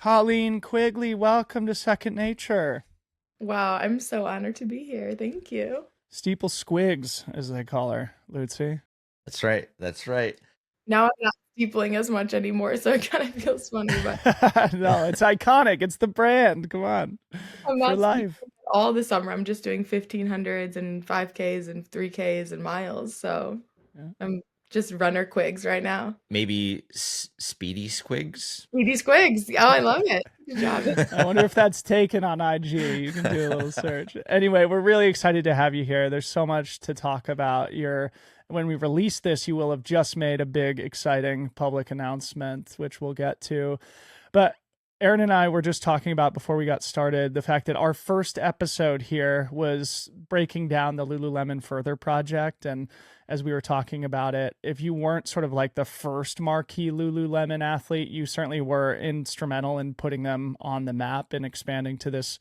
Colleen Quigley, welcome to Second Nature. Wow, I'm so honored to be here. Thank you. Steeple Squigs, as they call her, Lucy. That's right. That's right. Now I'm not steepling as much anymore, so it kind of feels funny, but No, it's iconic. It's the brand. Come on. I'm For not steepling life. all the summer. I'm just doing 1500s and 5Ks and 3Ks and miles. So Yeah. I'm just runner quigs right now. Maybe Speedy Squigs. Edie Squigs. Oh, I love it. Good job. I wonder if that's taken on IG. You can do a little search. Anyway, we're really excited to have you here. There's so much to talk about. When we release this, you will have just made a big, exciting public announcement, which we'll get to. But Aaron and I were just talking about before we got started the fact that our first episode here was breaking down the Lululemon Further project. And as we were talking about it, if you weren't sort of like the first marquee Lululemon athlete, you certainly were instrumental in putting them on the map and expanding to this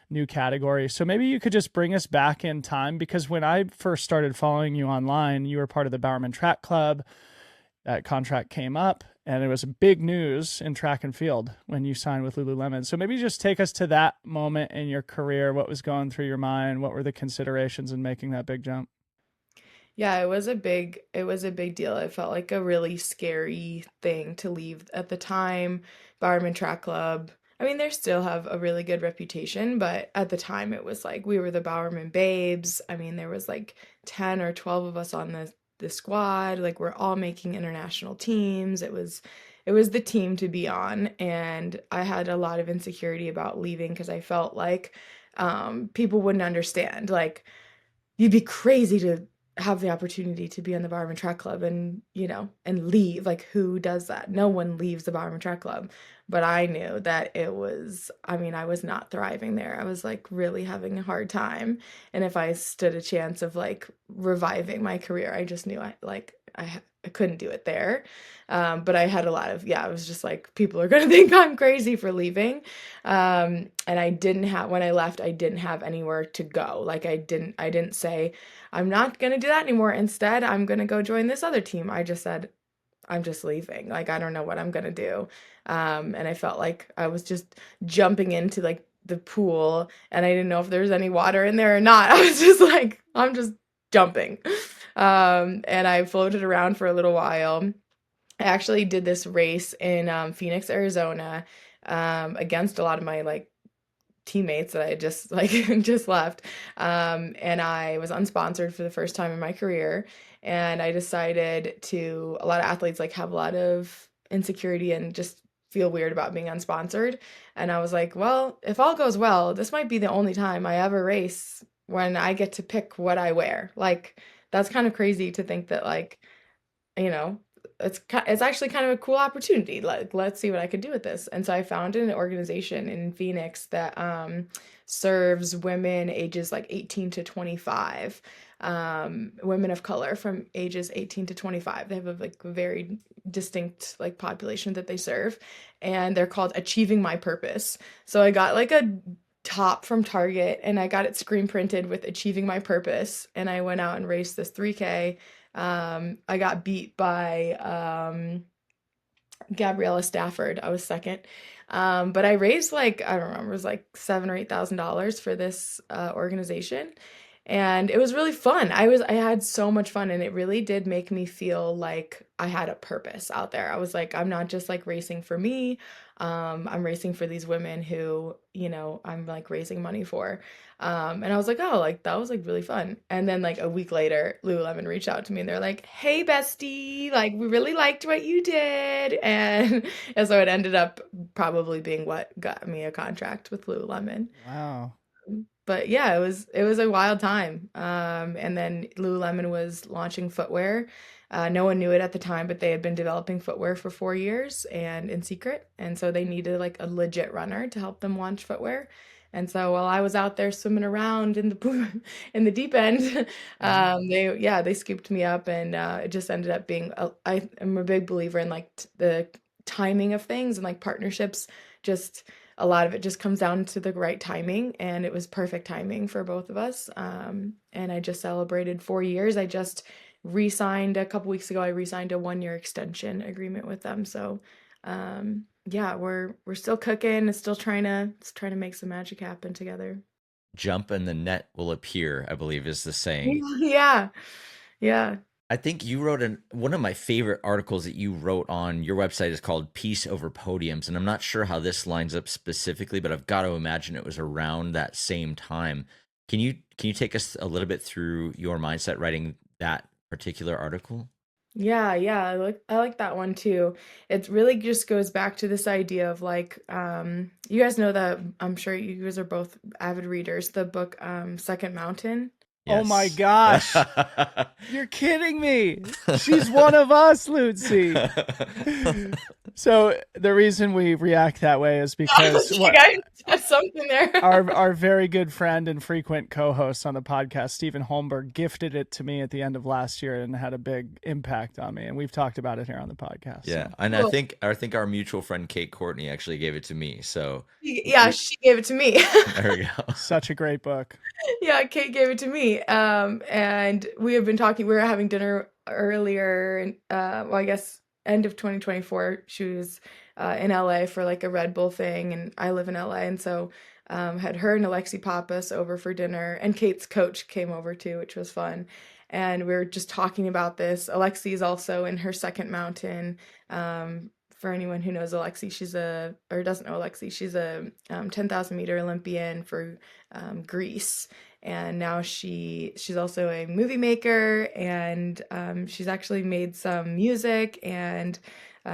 new category. So maybe you could just bring us back in time, because when I first started following you online, you were part of the Bowerman Track Club. That contract came up, and it was big news in track and field when you signed with Lululemon. So maybe just take us to that moment in your career. What was going through your mind? What were the considerations in making that big jump? Yeah, it was a big deal. It felt like a really scary thing to leave at the time. Bowerman Track Club. I mean, they still have a really good reputation, but at the time it was like we were the Bowerman Babes. I mean, there was like 10 or 12 of us on the squad. Like we're all making international teams. It was the team to be on, and I had a lot of insecurity about leaving because I felt like people wouldn't understand. Like you'd be crazy to have the opportunity to be on the Bowerman Track Club and leave. Like, who does that? No one leaves the Bowerman Track Club. But I knew that I mean, I was not thriving there. I was like really having a hard time. And if I stood a chance of like reviving my career, I just knew I couldn't do it there. But I had a lot of, yeah, I was just like, people are going to think I'm crazy for leaving. And when I left, I didn't have anywhere to go. Like I didn't say, I'm not going to do that anymore. Instead, I'm going to go join this other team. I just said, I'm just leaving. Like, I don't know what I'm going to do. And I felt like I was just jumping into like the pool and I didn't know if there was any water in there or not. I was just like, I'm just jumping. And I floated around for a little while. I actually did this race in Phoenix, Arizona, against a lot of my like teammates that I had just like just left. And I was unsponsored for the first time in my career. And I decided to, a lot of athletes like have a lot of insecurity and just feel weird about being unsponsored. And I was like, well, if all goes well, this might be the only time I ever race when I get to pick what I wear. Like, that's kind of crazy to think that like, you know, it's actually kind of a cool opportunity. Like, let's see what I could do with this. And so I founded an organization in Phoenix that serves women ages like 18 to 25, women of color from ages 18 to 25. They have a like very distinct like population that they serve, and they're called Achieving My Purpose. So I got like a top from Target and I got it screen printed with Achieving My Purpose, and I went out and raced this 3K. I got beat by Gabriella Stafford. I was second. But I raised like, I don't remember, it was like $7,000 or $8,000 for this organization. And it was really fun. I had so much fun, and it really did make me feel like I had a purpose out there. I was like, I'm not just like racing for me. I'm racing for these women who, I'm like raising money for. And I was like, oh, like that was like really fun. And then like a week later, Lululemon reached out to me and they're like, hey, bestie, like we really liked what you did. And so it ended up probably being what got me a contract with Lululemon. Wow. But yeah, it was a wild time. And then Lululemon was launching footwear. No one knew it at the time, but they had been developing footwear for 4 years and in secret. And so they needed like a legit runner to help them launch footwear. And so while I was out there swimming around in the pool, in the deep end, Mhm. they scooped me up, and it just ended up being. I am a big believer in like the timing of things and like partnerships. Just a lot of it just comes down to the right timing, and it was perfect timing for both of us. And I just celebrated 4 years. I just re-signed a couple weeks ago. I re-signed a 1-year extension agreement with them. So yeah, we're still cooking, still trying to make some magic happen together. Jump and the net will appear, I believe is the saying. Yeah. Yeah. I think you wrote one of my favorite articles that you wrote on your website is called Peace Over Podiums. And I'm not sure how this lines up specifically, but I've got to imagine it was around that same time. Can you take us a little bit through your mindset writing that particular article? Yeah, yeah, I like that one too. It really just goes back to this idea of like you guys know that I'm sure you guys are both avid readers, the book Second Mountain. Oh my Yes. gosh. You're kidding me. She's one of us, Lucy. So the reason we react that way is because You guys have something there. our very good friend and frequent co-host on the podcast, Stephen Holmberg, gifted it to me at the end of last year and had a big impact on me. And we've talked about it here on the podcast. Yeah, So. and Cool. I think our mutual friend Kate Courtney actually gave it to me. So Yeah, we, she gave it to me. there we go. Such a great book. Yeah, Kate gave it to me. And we have been talking. We were having dinner earlier, and well, I guess end of 2024. She was in LA for like a Red Bull thing, and I live in LA, and so had her and Alexi Pappas over for dinner, and Kate's coach came over too, which was fun. And we were just talking about this. Alexi is also in her second mountain. For anyone who knows Alexi, or doesn't know Alexi, she's a 10,000 meter Olympian for Greece, and now she's also a movie maker, and she's actually made some music, and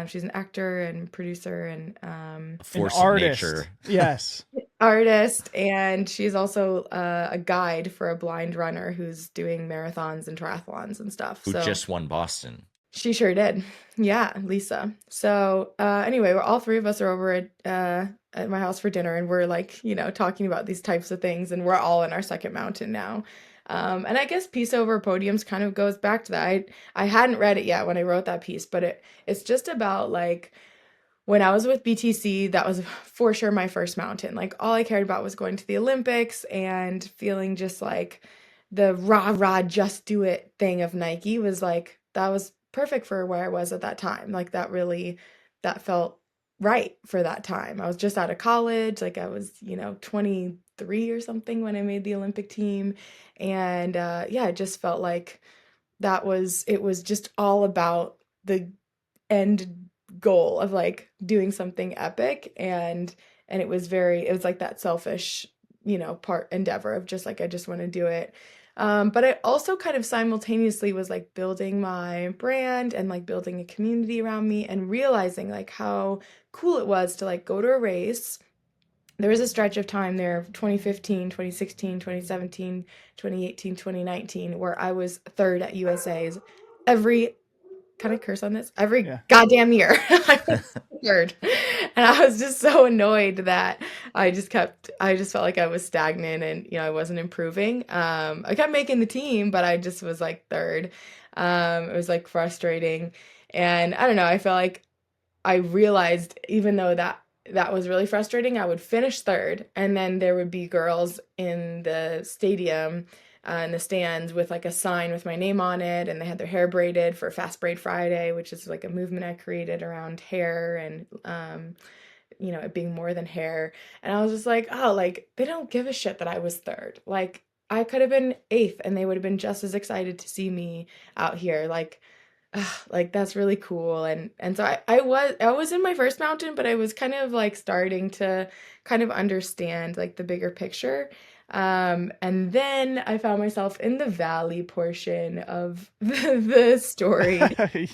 she's an actor and producer and A force An of artist. nature. Yes. artist, and she's also a guide for a blind runner who's doing marathons and triathlons and stuff. Who So just won Boston. she sure did. Yeah, Lisa. So anyway, we're all three of us are over at my house for dinner, and we're like, talking about these types of things, and we're all in our second mountain now. And I guess Peace Over Podiums kind of goes back to that. I hadn't read it yet when I wrote that piece, but it's just about like when I was with BTC, that was for sure my first mountain. Like all I cared about was going to the Olympics and feeling just like the rah rah just do it thing of Nike was like that was perfect for where I was at that time. Like that felt right for that time. I was just out of college, like I was, 23 or something when I made the Olympic team. And yeah, it just felt like it was just all about the end goal of like doing something epic, and it was like that selfish part endeavor of just like I just want to do it. But I also kind of simultaneously was like building my brand and like building a community around me and realizing like how cool it was to like go to a race. There was a stretch of time there, 2015, 2016, 2017, 2018, 2019, where I was third at USA's every can I curse on this? Every Yeah. goddamn year. I was third. And I was just so annoyed that I just felt like I was stagnant and, I wasn't improving. I kept making the team, but I just was like third. It was like frustrating. And I don't know, I felt like I realized even though that was really frustrating, I would finish third, and then there would be girls in the stadium, in the stands with like a sign with my name on it, and they had their hair braided for Fast Braid Friday, which is like a movement I created around hair and it being more than hair. And I was just like, oh, like they don't give a shit that I was third. Like I could have been eighth, and they would have been just as excited to see me out here. Like that's really cool. And so I was in my first mountain, but I was kind of like starting to kind of understand like the bigger picture. And then I found myself in the valley portion of the story.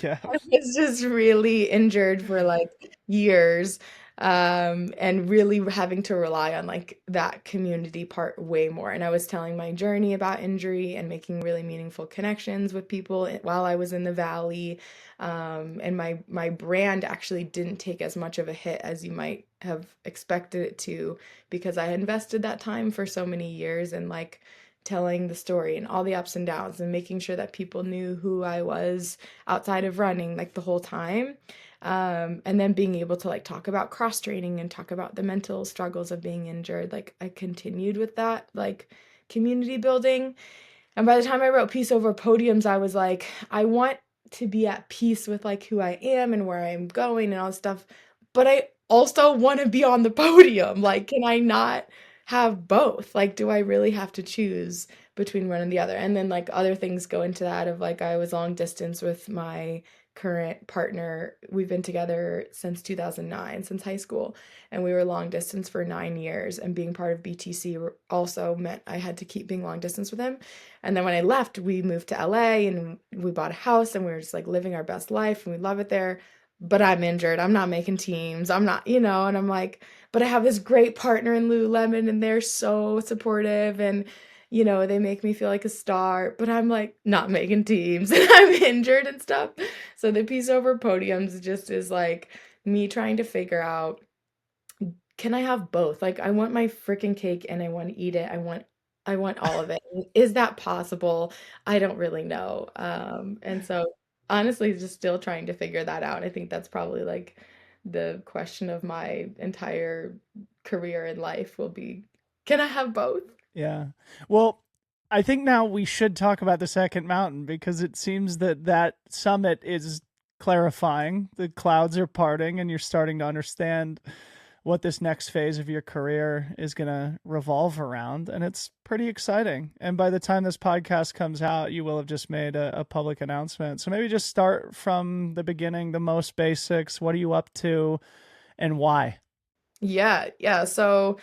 Yeah. I was just really injured for like years, and really having to rely on like that community part way more. And I was telling my journey about injury and making really meaningful connections with people while I was in the valley. And my brand actually didn't take as much of a hit as you might have expected it to, because I had invested that time for so many years and like telling the story and all the ups and downs and making sure that people knew who I was outside of running like the whole time. And then being able to like talk about cross training and talk about the mental struggles of being injured. Like I continued with that like community building. And by the time I wrote Peace Over Podiums, I was like, I want to be at peace with like who I am and where I'm going and all this stuff. But I also want to be on the podium. Like, can I not have both? Like, do I really have to choose between one and the other? And then like other things go into that of like I was long distance with my current partner. We've been together since 2009, since high school, and we were long distance for 9 years. And being part of BTC also meant I had to keep being long distance with him. And then when I left, we moved to LA and we bought a house and we were just like living our best life and we love it there. But I'm injured. I'm not making teams. I'm not, and I'm like, but I have this great partner in Lululemon and they're so supportive and they make me feel like a star, but I'm like not making teams and I'm injured and stuff. So the piece over podiums just is like me trying to figure out, can I have both? Like I want my freaking cake and I want to eat it. I want all of it. Is that possible? I don't really know. And so honestly, just still trying to figure that out. I think that's probably like the question of my entire career in life will be, can I have both? Yeah. Well, I think now we should talk about the second mountain because it seems that that summit is clarifying. The clouds are parting and you're starting to understand what this next phase of your career is going to revolve around. And it's pretty exciting. And by the time this podcast comes out, you will have just made a public announcement. So maybe just start from the beginning, the most basics. What are you up to and why? Yeah, yeah. So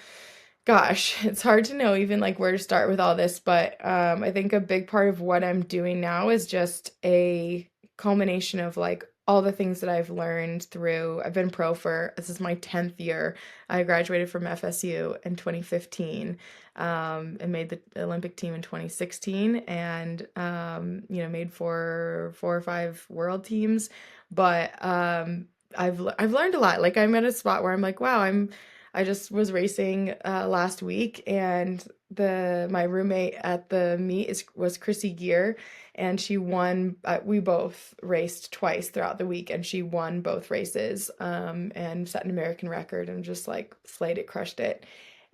gosh, it's hard to know even like where to start with all this, but I think a big part of what I'm doing now is just a culmination of like all the things that I've learned through. I've been pro for this is my 10th year. I graduated from FSU in 2015, and made the Olympic team in 2016, and made four or five world teams. But I've learned a lot. Like I'm at a spot where I'm like, wow, I just was racing last week, and the my roommate at the meet was Chrissy Gear, and she won. We both raced twice throughout the week, and she won both races, and set an American record, and just like slayed it, crushed it.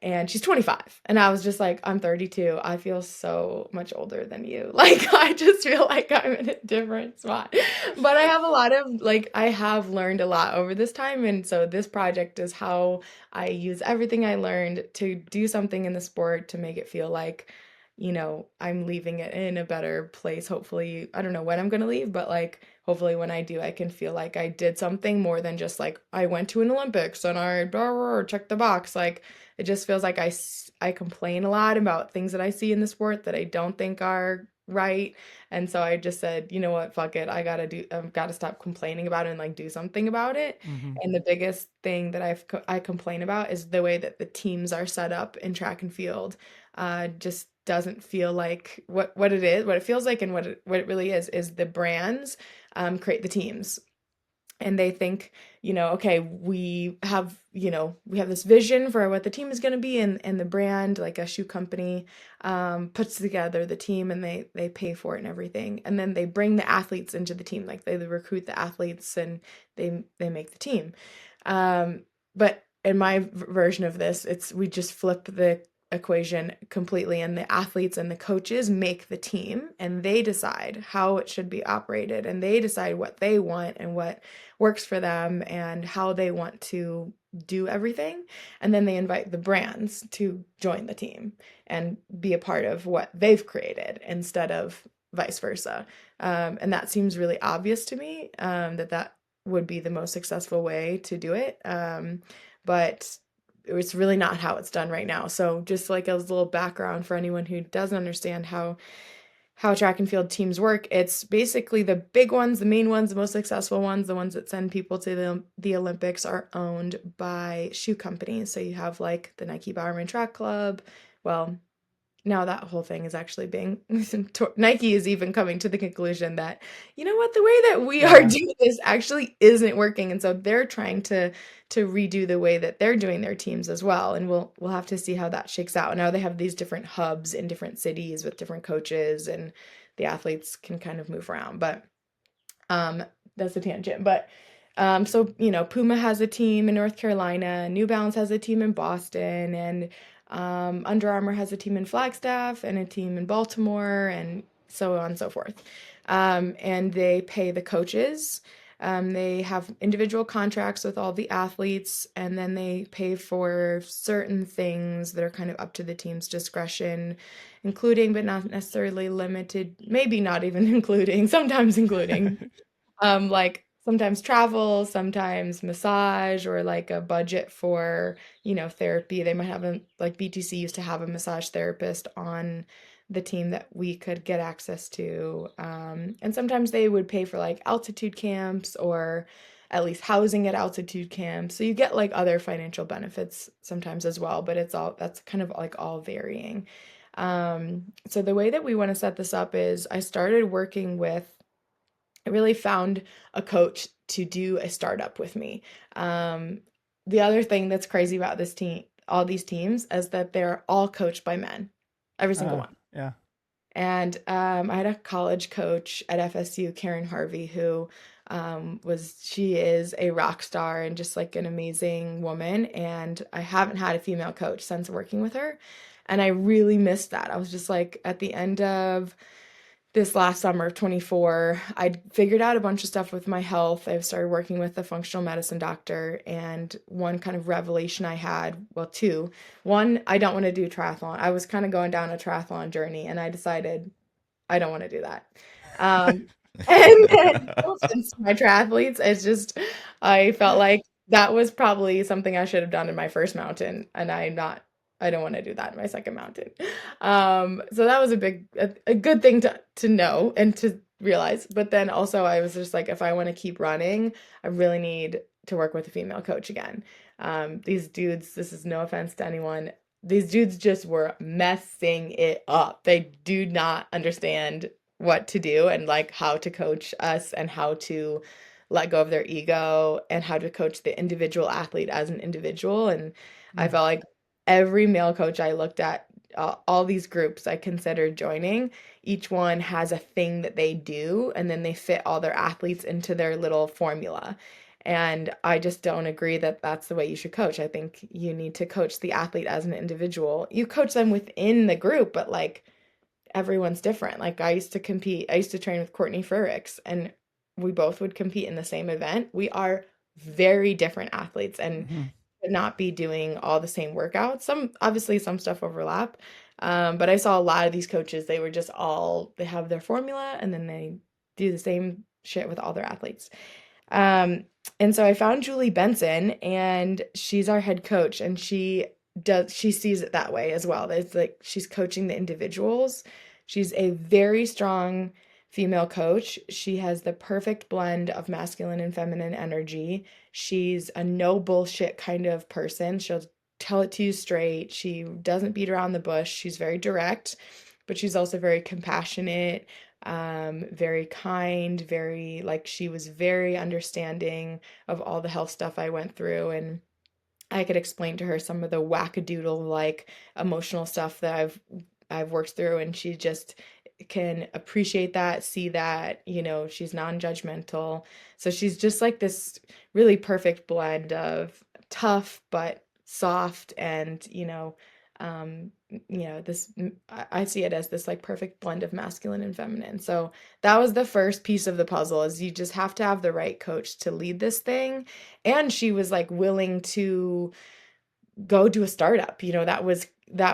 And she's 25, and I was just like, I'm 32. I feel so much older than you. Like I just feel like I'm in a different spot. But I have a lot of like I have learned a lot over this time, and so this project is how I use everything I learned to do something in the sport to make it feel like, I'm leaving it in a better place. Hopefully, I don't know when I'm going to leave, but like, hopefully when I do, I can feel like I did something more than just like, I went to an Olympics and I checked the box. Like, it just feels like I complain a lot about things that I see in the sport that I don't think are right. And so I just said, you know what, fuck it. I've got to stop complaining about it and like do something about it. Mm-hmm. And the biggest thing that I complain about is the way that the teams are set up in track and field. Just doesn't feel like what it is, what it feels like, and what it really is the brands create the teams. And they think, okay, we have this vision for what the team is going to be, and the brand, like a shoe company, puts together the team, and they pay for it and everything, and then they bring the athletes into the team, like they recruit the athletes and they make the team. But in my version of this, we just flip the equation completely, and the athletes and the coaches make the team, and they decide how it should be operated, and they decide what they want and what works for them and how they want to do everything. And then they invite the brands to join the team and be a part of what they've created instead of vice versa. And that seems really obvious to me, that would be the most successful way to do it. But it's really not how it's done right now. So just like a little background for anyone who doesn't understand how track and field teams work, it's basically the big ones, the main ones, the most successful ones, the ones that send people to the Olympics are owned by shoe companies. So you have like the Nike Bowerman Track Club. Well, now that whole thing is actually being Nike is even coming to the conclusion that, you know what, the way that we are Yeah. doing this actually isn't working. And so they're trying to redo the way that they're doing their teams as well. And we'll have to see how that shakes out. Now they have these different hubs in different cities with different coaches, and the athletes can kind of move around. But that's a tangent. But so Puma has a team in North Carolina, New Balance has a team in Boston, and Under Armour has a team in Flagstaff and a team in Baltimore, and so on and so forth. And they pay the coaches. They have individual contracts with all the athletes, and then they pay for certain things that are kind of up to the team's discretion, including but not necessarily limited, maybe not even including, sometimes including like sometimes travel, sometimes massage, or like a budget for, therapy. They might have like BTC used to have a massage therapist on the team that we could get access to. And sometimes they would pay for like altitude camps or at least housing at altitude camps. So you get like other financial benefits sometimes as well, but that's kind of like all varying. So the way that we want to set this up is I really found a coach to do a startup with me. Um, the other thing that's crazy about all these teams, is that they're all coached by men, every single one. Yeah. And I had a college coach at FSU, Karen Harvey, who she is a rock star and just like an amazing woman. And I haven't had a female coach since working with her. And I really missed that. I was just like, at the end of this last summer of 24, I'd figured out a bunch of stuff with my health. I've started working with a functional medicine doctor, and one kind of revelation I had, well, two. One, I don't want to do triathlon. I was kind of going down a triathlon journey, and I decided I don't want to do that. And then no offense to my triathletes, I felt like that was probably something I should have done in my first mountain, and I don't want to do that in my second mountain. So that was a good thing to know and to realize. But then also I was just like, if I want to keep running, I really need to work with a female coach again. These dudes, this is no offense to anyone, these dudes just were messing it up. They do not understand what to do and like how to coach us and how to let go of their ego and how to coach the individual athlete as an individual. And I felt like every male coach I looked at, all these groups I considered joining, each one has a thing that they do, and then they fit all their athletes into their little formula. And I just don't agree that that's the way you should coach. I think you need to coach the athlete as an individual. You coach them within the group, but like everyone's different. Like I used to train with Courtney Frericks, and we both would compete in the same event. We are very different athletes and could not be doing all the same workouts. Obviously some stuff overlap. But I saw a lot of these coaches, they have their formula and then they do the same shit with all their athletes. And so I found Julie Benson, and she's our head coach, and she sees it that way as well. It's like she's coaching the individuals. She's a very strong female coach. She has the perfect blend of masculine and feminine energy. She's a no bullshit kind of person. She'll tell it to you straight. She doesn't beat around the bush. She's very direct, but she's also very compassionate, very kind, she was very understanding of all the health stuff I went through. And I could explain to her some of the wackadoodle like emotional stuff that I've worked through, and she just can appreciate that, see that, she's non-judgmental. So she's just like this really perfect blend of tough but soft, and this, I see it as this like perfect blend of masculine and feminine. So that was the first piece of the puzzle, is you just have to have the right coach to lead this thing. And she was like willing to go do a startup. That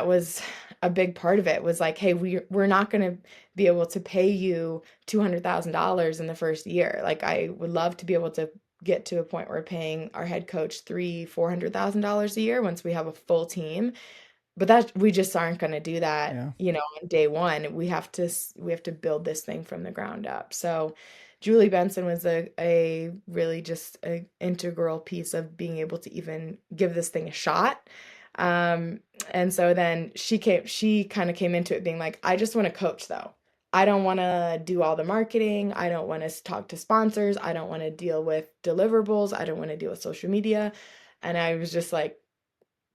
was a big part of it, was like, hey, we're not going to be able to pay you $200,000 in the first year. Like I would love to be able to get to a point where we're paying our head coach $300,000-$400,000 a year once we have a full team. But that we just aren't going to do that, on day one. We have to build this thing from the ground up. So Julie Benson was a really just an integral piece of being able to even give this thing a shot. And so then she kind of came into it being like, I just want to coach though. I don't want to do all the marketing. I don't want to talk to sponsors. I don't want to deal with deliverables. I don't want to deal with social media. And I was just like,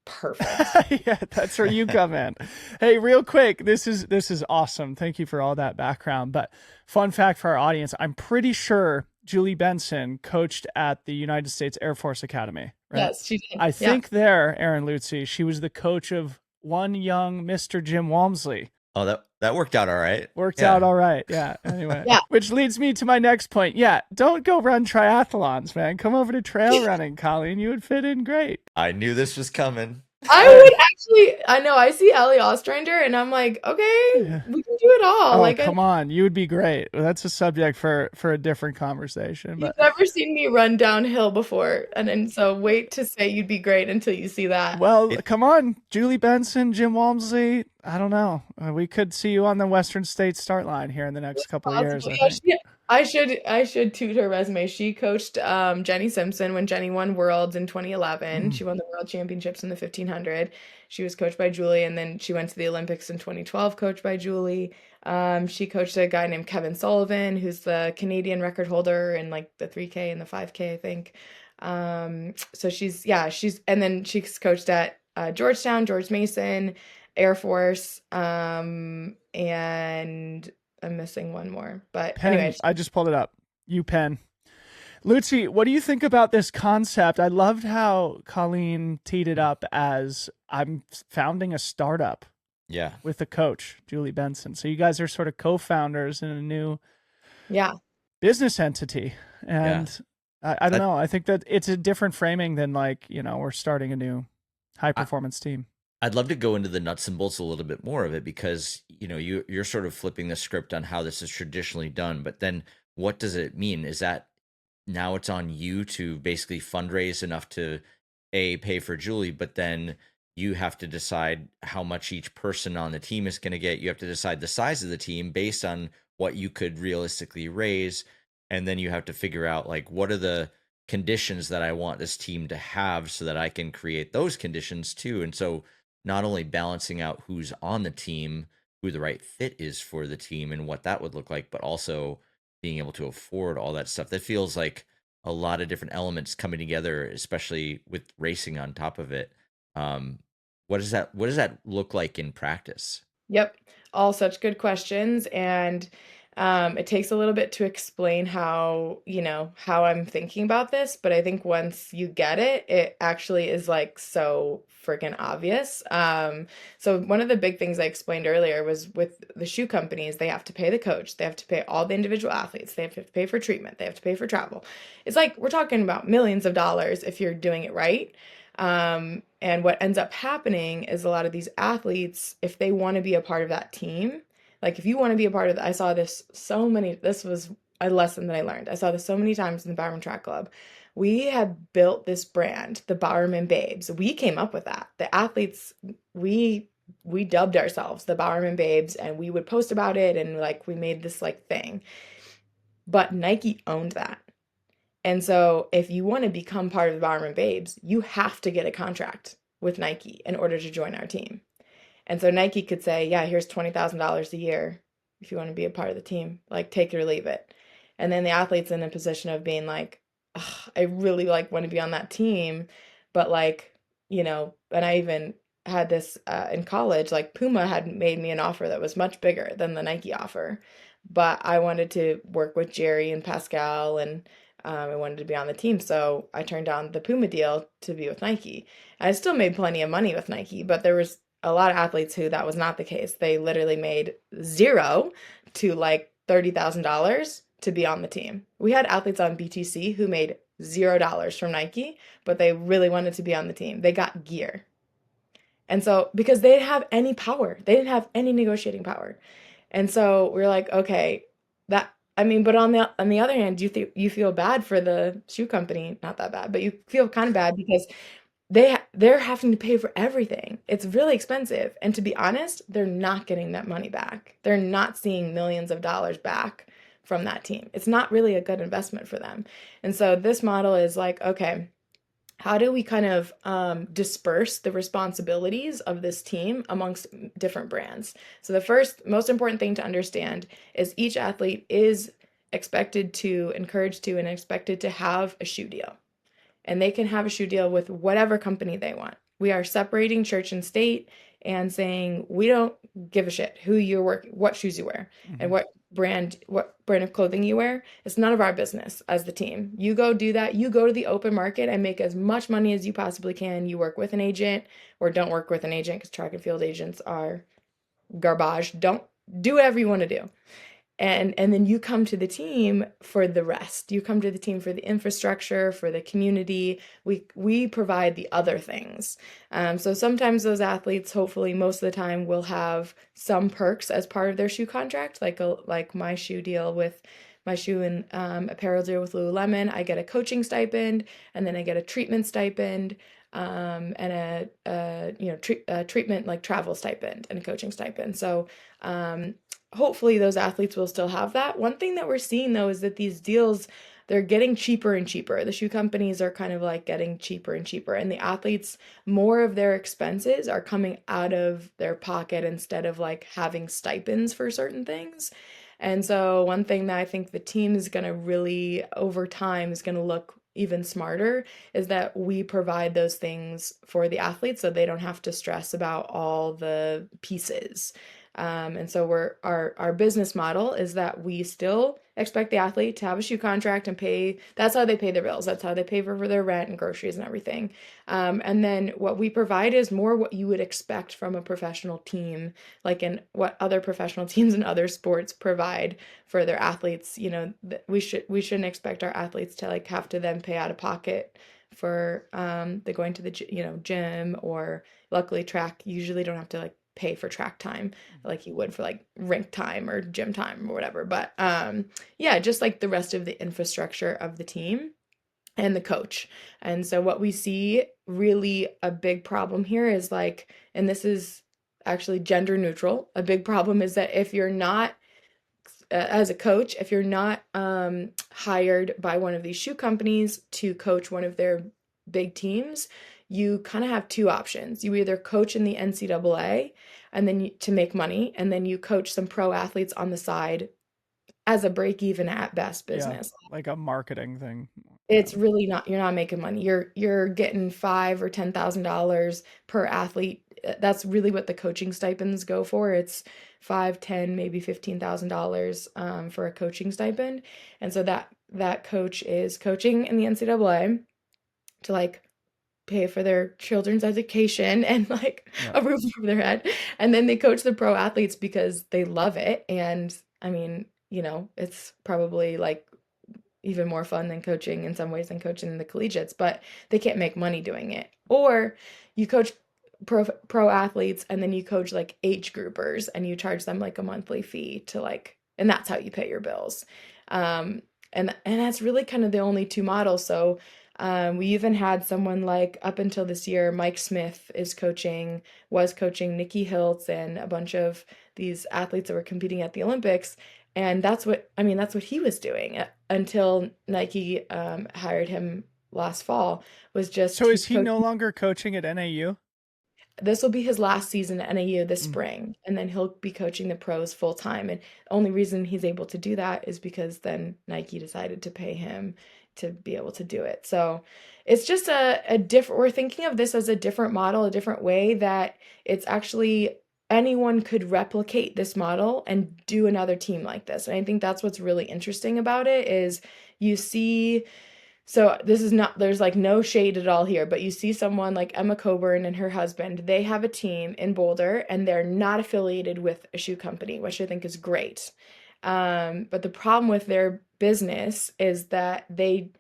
perfect. Yeah, that's where you come in. Hey, real quick, this is awesome. Thank you for all that background. But fun fact for our audience, I'm pretty sure Julie Benson coached at the United States Air Force Academy, right? Yes, she did. I think there, Aaron Lutzy, she was the coach of one young Mr. Jim Walmsley. Oh, That worked out all right. Worked out Yeah. all right. Yeah. Anyway, Yeah. which leads me to my next point. Yeah. Don't go run triathlons, man. Come over to trail running, Colleen. You would fit in great. I knew this was coming. I would actually, I know, I see Ellie Ostrander and I'm like, okay, Yeah. we can do it all. Oh, Like, come on. You would be great. That's a subject for a different conversation. you've But never seen me run downhill before. And then, so wait to say you'd be great until you see that. well, It come on. Julie Benson, Jim Walmsley. I don't know. We could see you on the Western States start line here in the next couple of years, Possible. I Yeah, think. I should toot her resume. She coached Jenny Simpson when Jenny won Worlds in 2011. Mm. She won the World Championships in the 1500. She was coached by Julie, and then she went to the Olympics in 2012, coached by Julie. She coached a guy named Kevin Sullivan, who's the Canadian record holder in like the 3K and the 5K, I think. So and then she's coached at Georgetown, George Mason, Air Force, and I'm missing one more. But Penn. anyway, I just pulled it up. UPenn. Lucy, what do you think about this concept? I loved how Colleen teed it up as I'm founding a startup yeah. with the coach, Julie Benson. So you guys are sort of co-founders in a new yeah, business entity. And I don't I, know. I think that it's a different framing than like, we're starting a new high performance team. I'd love to go into the nuts and bolts a little bit more of it because, you're sort of flipping the script on how this is traditionally done, but then what does it mean? Is that now it's on you to basically fundraise enough to pay for Julie, but then you have to decide how much each person on the team is going to get. You have to decide the size of the team based on what you could realistically raise. And then you have to figure out like, what are the conditions that I want this team to have so that I can create those conditions too. And so not only balancing out who's on the team, who the right fit is for the team and what that would look like, but also being able to afford all that stuff. That feels like a lot of different elements coming together, especially with racing on top of it. What does that look like in practice? yep. All such good questions. And it takes a little bit to explain how I'm thinking about this, but I think once you get it, it actually is like so freaking obvious. So one of the big things I explained earlier was with the shoe companies, they have to pay the coach, they have to pay all the individual athletes, they have to pay for treatment, they have to pay for travel. It's like we're talking about millions of dollars if you're doing it right. And what ends up happening is a lot of these athletes, if they want to be a part of that team, like if you want to be a part of I saw this this was a lesson that I learned. I saw this so many times in the Bowerman Track Club. We had built this brand, the Bowerman Babes. We came up with that. The athletes, we dubbed ourselves the Bowerman Babes, and we would post about it, and like we made this like thing. But Nike owned that. And so if you want to become part of the Bowerman Babes, you have to get a contract with Nike in order to join our team. And so Nike could say, yeah, here's $20,000 a year if you want to be a part of the team, like take it or leave it. And then the athlete's in a position of being like, I really like want to be on that team, but like, and I even had this in college, like Puma had made me an offer that was much bigger than the Nike offer, but I wanted to work with Jerry and Pascal, and I wanted to be on the team. So I turned down the Puma deal to be with Nike. I still made plenty of money with Nike, but there was a lot of athletes who that was not the case. They literally made zero to like $30,000 to be on the team. We had athletes on BTC who made $0 from Nike, but they really wanted to be on the team. They got gear. And so because they didn't have any power, they didn't have any negotiating power. And so we're like, okay, but on the other hand, you feel bad for the shoe company, not that bad, but you feel kind of bad because they're having to pay for everything. It's really expensive. And to be honest, they're not getting that money back. They're not seeing millions of dollars back from that team. It's not really a good investment for them. And so this model is like, okay, how do we kind of disperse the responsibilities of this team amongst different brands? So the first most important thing to understand is each athlete is expected to, encouraged to, and expected to have a shoe deal. And they can have a shoe deal with whatever company they want. We are separating church and state and saying we don't give a shit who you're working, what shoes you wear, and what brand of clothing you wear. It's none of our business as the team. You go do that. You go to the open market and make as much money as you possibly can. You work with an agent or don't work with an agent, because track and field agents are garbage. Don't do whatever you want to do. And then you come to the team for the rest. You come to the team for the infrastructure, for the community. We provide the other things. So sometimes those athletes, hopefully most of the time, will have some perks as part of their shoe contract, like my shoe deal with my shoe and apparel deal with Lululemon. I get a coaching stipend, and then I get a treatment stipend, and a treatment like travel stipend and a coaching stipend. So hopefully those athletes will still have that. One thing that we're seeing though is that these deals, they're getting cheaper and cheaper. The shoe companies are kind of like getting cheaper and cheaper, and the athletes, more of their expenses are coming out of their pocket instead of like having stipends for certain things. And so one thing that I think the team is going to really over time is going to look even smarter is that we provide those things for the athletes so they don't have to stress about all the pieces. And so our business model is that we still expect the athlete to have a shoe contract and pay. That's how they pay their bills. That's how they pay for their rent and groceries and everything. And then what we provide is more what you would expect from a professional team, like in what other professional teams in other sports provide for their athletes. We shouldn't expect our athletes to like have to then pay out of pocket for the going to the gym, or luckily track usually don't have to like pay for track time like you would for like rink time or gym time or whatever. But yeah, just like the rest of the infrastructure of the team and the coach. And so what we see really a big problem here is like, and this is actually gender neutral, a big problem is that if you're not as a coach, if you're not hired by one of these shoe companies to coach one of their big teams, you kind of have two options. You either coach in the NCAA and then to make money, and then you coach some pro athletes on the side as a break even at best Yeah, business. like a marketing thing. Yeah. It's really not, you're not making money. You're getting $5,000 or $10,000 per athlete. That's really what the coaching stipends go for. It's 5, 10, maybe $15,000 for a coaching stipend. And so that coach is coaching in the NCAA to like pay for their children's education and like Yeah. a roof over their head. And then they coach the pro athletes because they love it. And I mean, it's probably like even more fun than coaching in some ways than coaching in the collegiates, but they can't make money doing it. Or you coach pro athletes and then you coach like age groupers and you charge them like a monthly fee to like, and that's how you pay your bills. And that's really kind of the only two models. So we even had someone like up until this year, Mike Smith was coaching Nikki Hiltz and a bunch of these athletes that were competing at the Olympics. And that's what he was doing until Nike hired him last fall, was just So he's is he no coaching. longer coaching at NAU? This will be his last season at NAU this Mm. spring, and then he'll be coaching the pros full time. And the only reason he's able to do that is because then Nike decided to pay him to be able to do it. So it's just a different, we're thinking of this as a different model, a different way that it's actually anyone could replicate this model and do another team like this. And I think that's what's really interesting about it is you see, so this is not, there's like no shade at all here, but you see someone like Emma Coburn and her husband, they have a team in Boulder and they're not affiliated with a shoe company, which I think is great. But the problem with their business is that they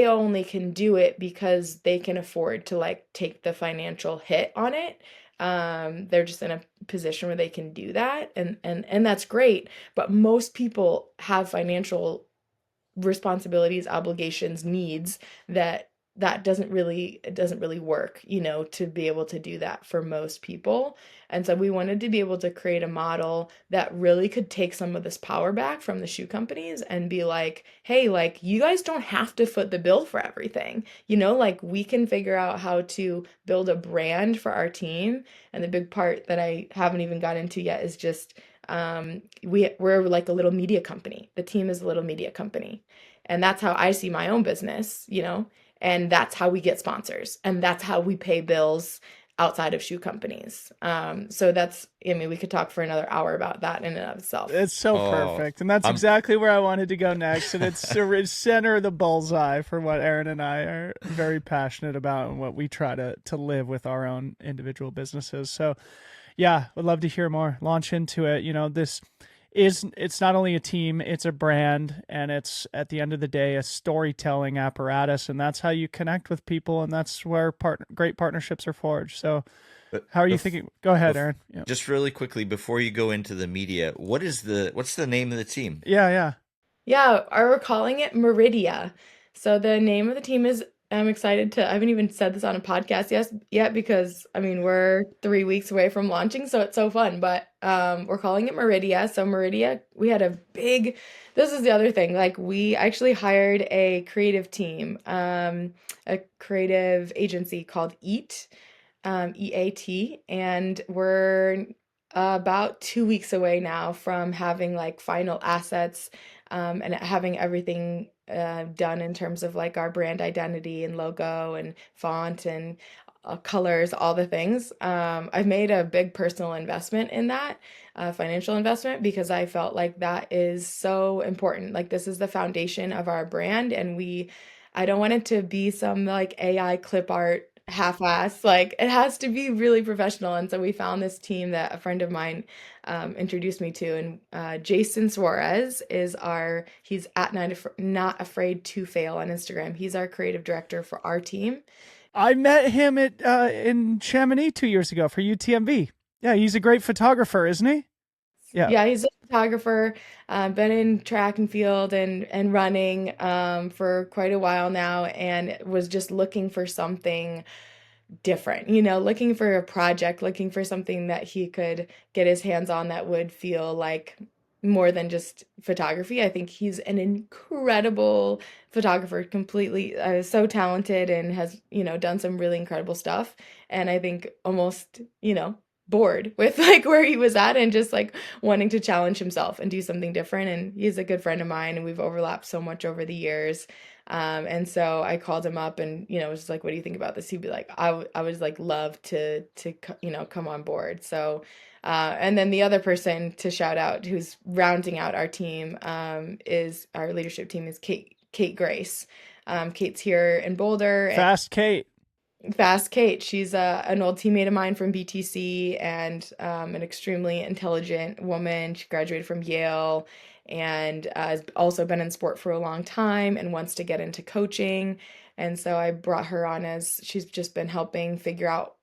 only can do it because they can afford to like take the financial hit on it. They're just in a position where they can do that, and that's great. But most people have financial responsibilities, obligations, needs that doesn't really work, to be able to do that for most people. And so we wanted to be able to create a model that really could take some of this power back from the shoe companies and be like, hey, like you guys don't have to foot the bill for everything. Like we can figure out how to build a brand for our team. And the big part that I haven't even got into yet is just we're like a little media company. The team is a little media company. And that's how I see my own business, and that's how we get sponsors and that's how we pay bills outside of shoe companies. So that's, I mean, we could talk for another hour about that in and of itself. It's so Oh, perfect. And that's I'm exactly where I wanted to go next. And it's the center of the bullseye for what Aaron and I are very passionate about and what we try to live with our own individual businesses. So yeah, would love to hear more. Launch into it. It's not only a team, it's a brand, and it's at the end of the day a storytelling apparatus, and that's how you connect with people, and that's where great partnerships are forged. So but how are you bef- thinking? Go ahead, bef- Aaron. Yeah. just really quickly before you go into the media, what's the name of the team? Yeah. Yeah, we're calling it Meridia. So the name of the team is, I'm excited to, I haven't even said this on a podcast yet because I mean we're 3 weeks away from launching, so it's so fun. But we're calling it Meridia. So Meridia, we had a big, this is the other thing, like we actually hired a creative team, a creative agency called EAT, EAT, and we're about 2 weeks away now from having like final assets, and having everything done in terms of like our brand identity and logo and font and colors, all the things. I've made a big personal investment in that, financial investment, because I felt like that is so important. Like this is the foundation of our brand, and I don't want it to be some like AI clip art half-ass. Like it has to be really professional. And so we found this team that a friend of mine introduced me to, and Jason Suarez he's at Not Afraid to Fail on Instagram. He's our creative director for our team. I met him at in Chamonix 2 years ago for UTMB. Yeah, he's a great photographer, isn't he? Yeah. Yeah, he's a photographer, been in track and field and running for quite a while now, and was just looking for something different, looking for a project, looking for something that he could get his hands on that would feel like more than just photography. I think he's an incredible photographer, completely so talented, and has, done some really incredible stuff. And I think almost, bored with like where he was at, and just like wanting to challenge himself and do something different. And he's a good friend of mine, and we've overlapped so much over the years. And so I called him up and, was just like, what do you think about this? He'd be like, I was like, love to, come on board. So, and then the other person to shout out who's rounding out our team, is our leadership team is Kate Grace. Kate's here in Boulder. Fast Kate. Fast Kate. She's an old teammate of mine from BTC, and an extremely intelligent woman. She graduated from Yale, and has also been in sport for a long time and wants to get into coaching. And so I brought her on, as she's just been helping figure out,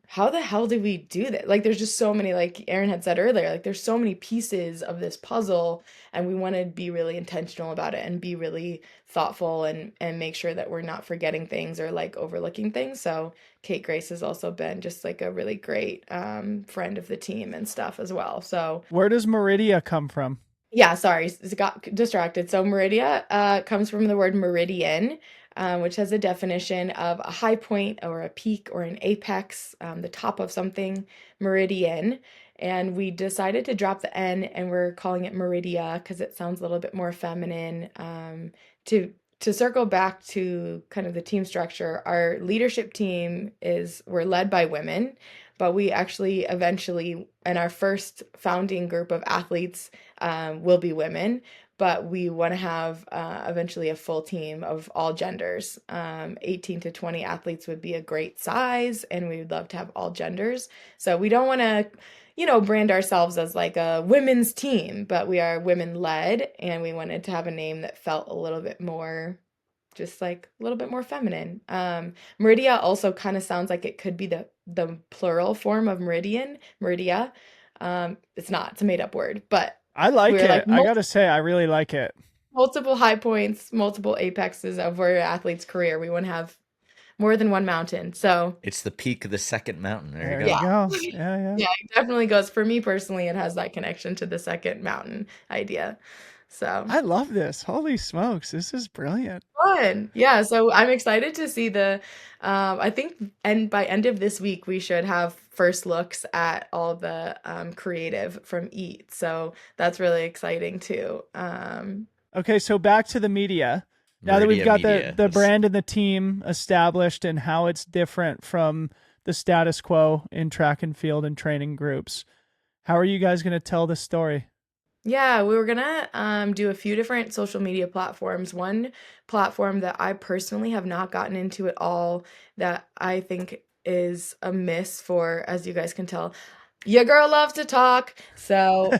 how the hell do we do that? Like, there's just so many, like Aaron had said earlier, like there's so many pieces of this puzzle, and we want to be really intentional about it and be really thoughtful, and make sure that we're not forgetting things or like overlooking things. So Kate Grace has also been just like a really great friend of the team and stuff as well. So Where does Meridia come from? yeah, sorry, got distracted. So Meridia comes from the word meridian, which has a definition of a high point or a peak or an apex, the top of something, meridian. And we decided to drop the N, and we're calling it Meridia because it sounds a little bit more feminine. To circle back to kind of the team structure, our leadership team we're led by women, but we actually eventually, and our first founding group of athletes will be women, but we want to have eventually a full team of all genders. 18 to 20 athletes would be a great size, and we would love to have all genders. So we don't want to, brand ourselves as like a women's team, but we are women led, and we wanted to have a name that felt a little bit more, just like a little bit more feminine. Meridia also kind of sounds like it could be the plural form of meridian, Meridia. It's not, it's a made up word, but I like we're like it. I gotta say, I really like it. multiple high points, multiple apexes of our athlete's career. We want to have more than one mountain. So It's the peak of the second mountain. There you There go. you yeah, go. Yeah. yeah, it definitely goes. For me personally, it has that connection to the second mountain idea. So I love this. Holy smokes, this is brilliant. fun. Yeah, so I'm excited to see I think, and by end of this week, we should have first looks at all the creative from Eat. So that's really exciting too. Okay, so back to the media. Now that we've Meridia got Media. the brand and the team established and how it's different from the status quo in track and field and training groups. How are you guys going to tell this story? Yeah, we were gonna do a few different social media platforms. One platform that I personally have not gotten into at all that I think is a miss for, as you guys can tell, your girl loves to talk. So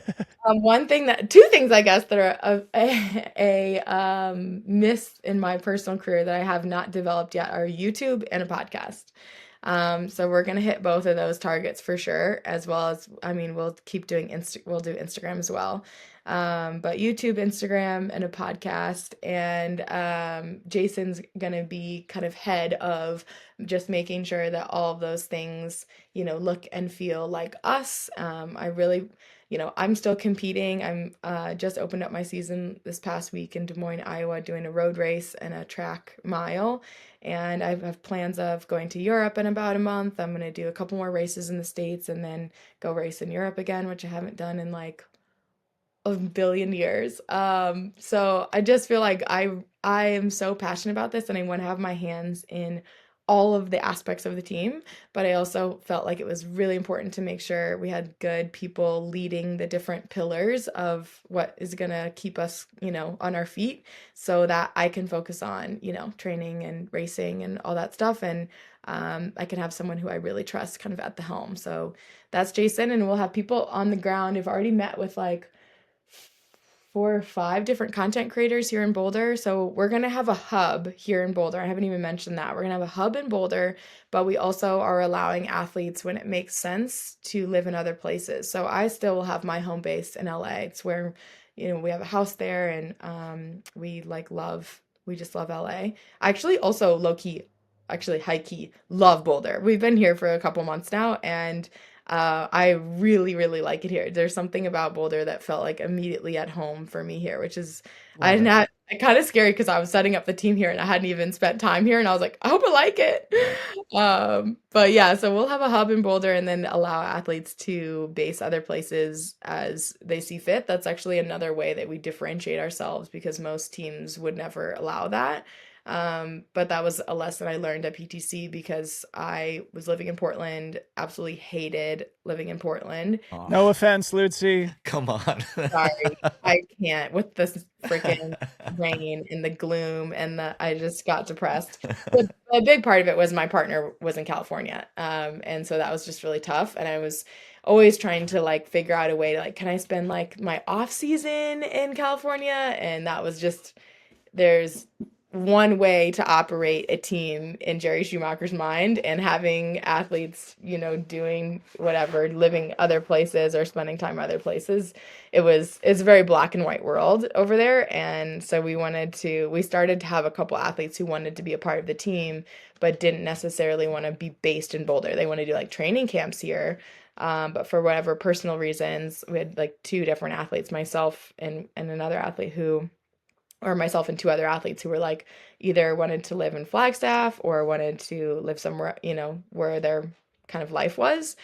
two things I guess that are a miss in my personal career that I have not developed yet are YouTube and a podcast. So we're gonna hit both of those targets for sure, as well as, I mean, we'll keep doing we'll do Instagram as well. But YouTube, Instagram, and a podcast. And Jason's gonna be kind of head of just making sure that all of those things, look and feel like us. I really, I'm still competing. I'm just opened up my season this past week in Des Moines, Iowa, doing a road race and a track mile. And I have plans of going to Europe in about a month. I'm going to do a couple more races in the States and then go race in Europe again, which I haven't done in like a billion years. So I just feel like I am so passionate about this and I want to have my hands in all of the aspects of the team, but I also felt like it was really important to make sure we had good people leading the different pillars of what is going to keep us, on our feet so that I can focus on, training and racing and all that stuff. And I can have someone who I really trust kind of at the helm. So that's Jason, and we'll have people on the ground. I've already met with like 4 or 5 different content creators here in Boulder. So we're going to have a hub here in Boulder. I haven't even mentioned that. We're going to have a hub in Boulder, but we also are allowing athletes, when it makes sense, to live in other places. So I still will have my home base in LA. It's where, we have a house there, and we just love LA. I actually also high key love Boulder. We've been here for a couple months now, and I really, really like it here. There's something about Boulder that felt like immediately at home for me here, which is Love it. kind of scary because I was setting up the team here and I hadn't even spent time here, and I was like, I hope I like it. But yeah, so we'll have a hub in Boulder and then allow athletes to base other places as they see fit. That's actually another way that we differentiate ourselves because most teams would never allow that. But that was a lesson I learned at PTC because I was living in Portland, absolutely hated living in Portland. No offense, Lucy. Come on. Sorry, I can't with this freaking rain and the gloom and I just got depressed. A big part of it was my partner was in California. And so that was just really tough. And I was always trying to like figure out a way to like, can I spend like my off season in California? And that was just, there's one way to operate a team in Jerry Schumacher's mind, and having athletes, doing whatever, living other places or spending time other places. It's a very black and white world over there. And so we started to have a couple athletes who wanted to be a part of the team, but didn't necessarily want to be based in Boulder. They want to do like training camps here. But for whatever personal reasons, we had like 2 different athletes, myself and another athlete or myself and 2 other athletes who were like either wanted to live in Flagstaff or wanted to live somewhere, where their kind of life was.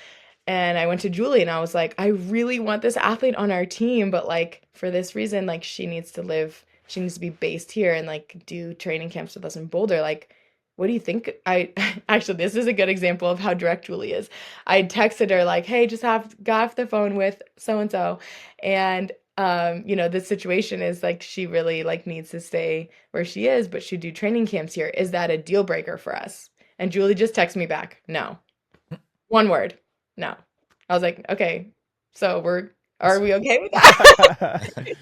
And I went to Julie and I was like, I really want this athlete on our team, but like for this reason, like she needs to be based here and like do training camps with us in Boulder. Like, what do you think? Actually, this is a good example of how direct Julie is. I texted her like, hey, got off the phone with so-and-so. And the situation is like she really like needs to stay where she is, but she'd do training camps here. Is that a deal breaker for us? And Julie just texted me back, no. One word, no. I was like, okay, so are we okay with that?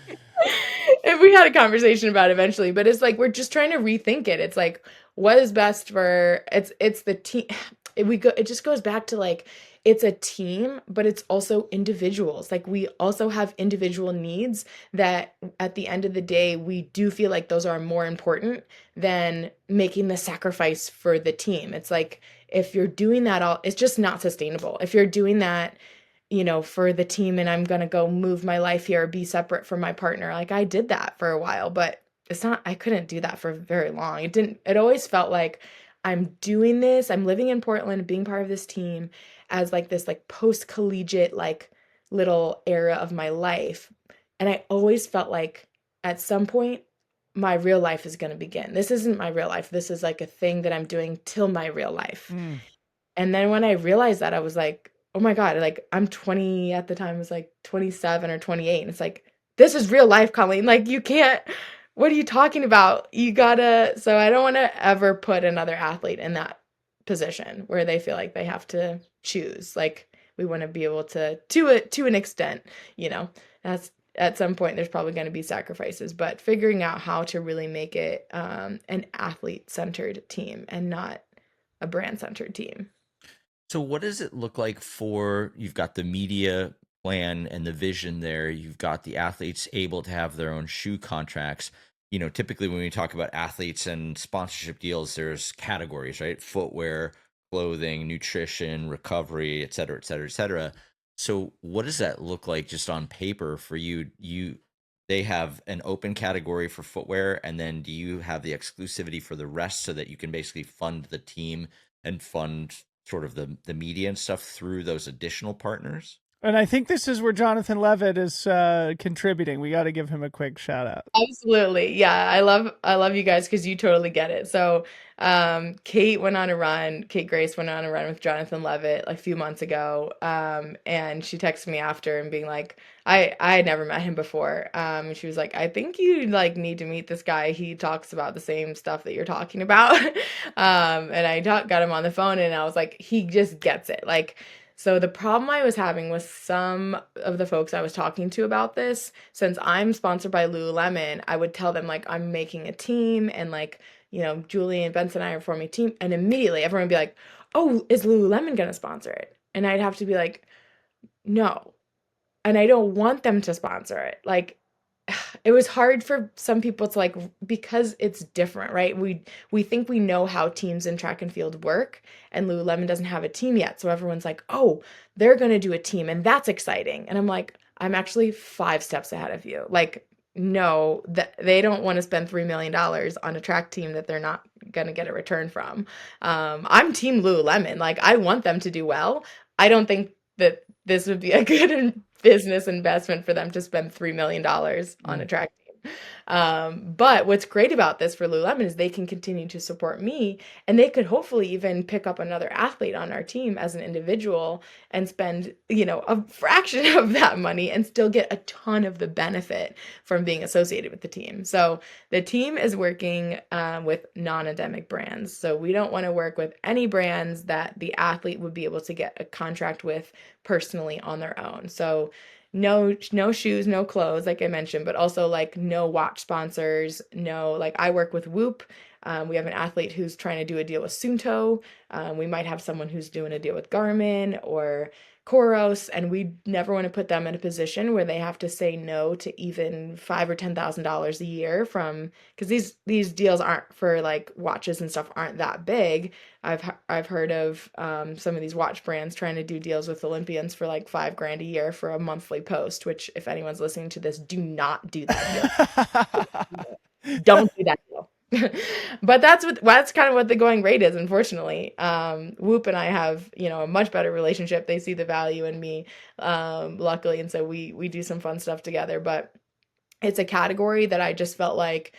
And we had a conversation about it eventually, but it's like we're just trying to rethink it. It's like what is best for it's the team. It just goes back to like it's a team, but it's also individuals. Like we also have individual needs that at the end of the day, we do feel like those are more important than making the sacrifice for the team. It's like if you're doing that it's just not sustainable. If you're doing that, for the team and I'm going to go move my life here or be separate from my partner. Like I did that for a while, but I couldn't do that for very long. It always felt like I'm doing this. I'm living in Portland, being part of this team as like this like post-collegiate like little era of my life. And I always felt like at some point my real life is going to begin. This isn't my real life. This is like a thing that I'm doing till my real life. And then when I realized that, I was like, oh my God, like I'm 20 at the time, I was like 27 or 28. And it's like, this is real life, Colleen. Like you can't, what are you talking about? You gotta, so I don't want to ever put another athlete in that position where they feel like they have to choose. Like we want to be able to an extent, you know, that's at some point there's probably going to be sacrifices, but figuring out how to really make it an athlete centered team and not a brand centered team. So what does it look like for you've got the media plan and the vision there, you've got the athletes able to have their own shoe contracts. You know, typically when we talk about athletes and sponsorship deals, there's categories, right? Footwear, clothing, nutrition, recovery, et cetera, et cetera, et cetera. So what does that look like just on paper for you? They have an open category for footwear, and then do you have the exclusivity for the rest so that you can basically fund the team and fund sort of the media and stuff through those additional partners? And I think this is where Jonathan Levitt is contributing. We got to give him a quick shout out. Absolutely. Yeah, I love you guys because you totally get it. So, Kate Grace went on a run with Jonathan Levitt like a few months ago. And she texted me after and being like, I had never met him before. And she was like, I think you like need to meet this guy. He talks about the same stuff that you're talking about. And got him on the phone and I was like, he just gets it. Like, so the problem I was having with some of the folks I was talking to about this, since I'm sponsored by Lululemon, I would tell them like I'm making a team and like, Julie and Benson and I are forming a team, and immediately everyone would be like, "Oh, is Lululemon gonna sponsor it?" And I'd have to be like, "No." And I don't want them to sponsor it. Like it was hard for some people to like because it's different, right? We think we know how teams in track and field work, and Lululemon doesn't have a team yet. So everyone's like, "Oh, they're going to do a team and that's exciting." And I'm like, "I'm actually 5 steps ahead of you." Like no, that they don't want to spend $3 million on a track team that they're not going to get a return from. I'm team Lululemon. Like I want them to do well. I don't think that this would be a good business investment for them to spend $3 million on a Mm. track team. But what's great about this for Lululemon is they can continue to support me and they could hopefully even pick up another athlete on our team as an individual and spend, a fraction of that money and still get a ton of the benefit from being associated with the team. So the team is working with non-endemic brands. So we don't want to work with any brands that the athlete would be able to get a contract with personally on their own. So no shoes, no clothes, like I mentioned, but also like no watch sponsors, no, like I work with Whoop. We have an athlete who's trying to do a deal with Sunto. We might have someone who's doing a deal with Garmin or Koros, and we never want to put them in a position where they have to say no to even $5,000 or $10,000 a year from because these deals aren't for like watches and stuff aren't that big. I've heard of some of these watch brands trying to do deals with Olympians for like $5,000 a year for a monthly post. Which, if anyone's listening to this, do not do that deal. Don't do that deal. But that's kind of what the going rate is, unfortunately. Whoop and I have, a much better relationship. They see the value in me, luckily, and so we do some fun stuff together. But it's a category that I just felt like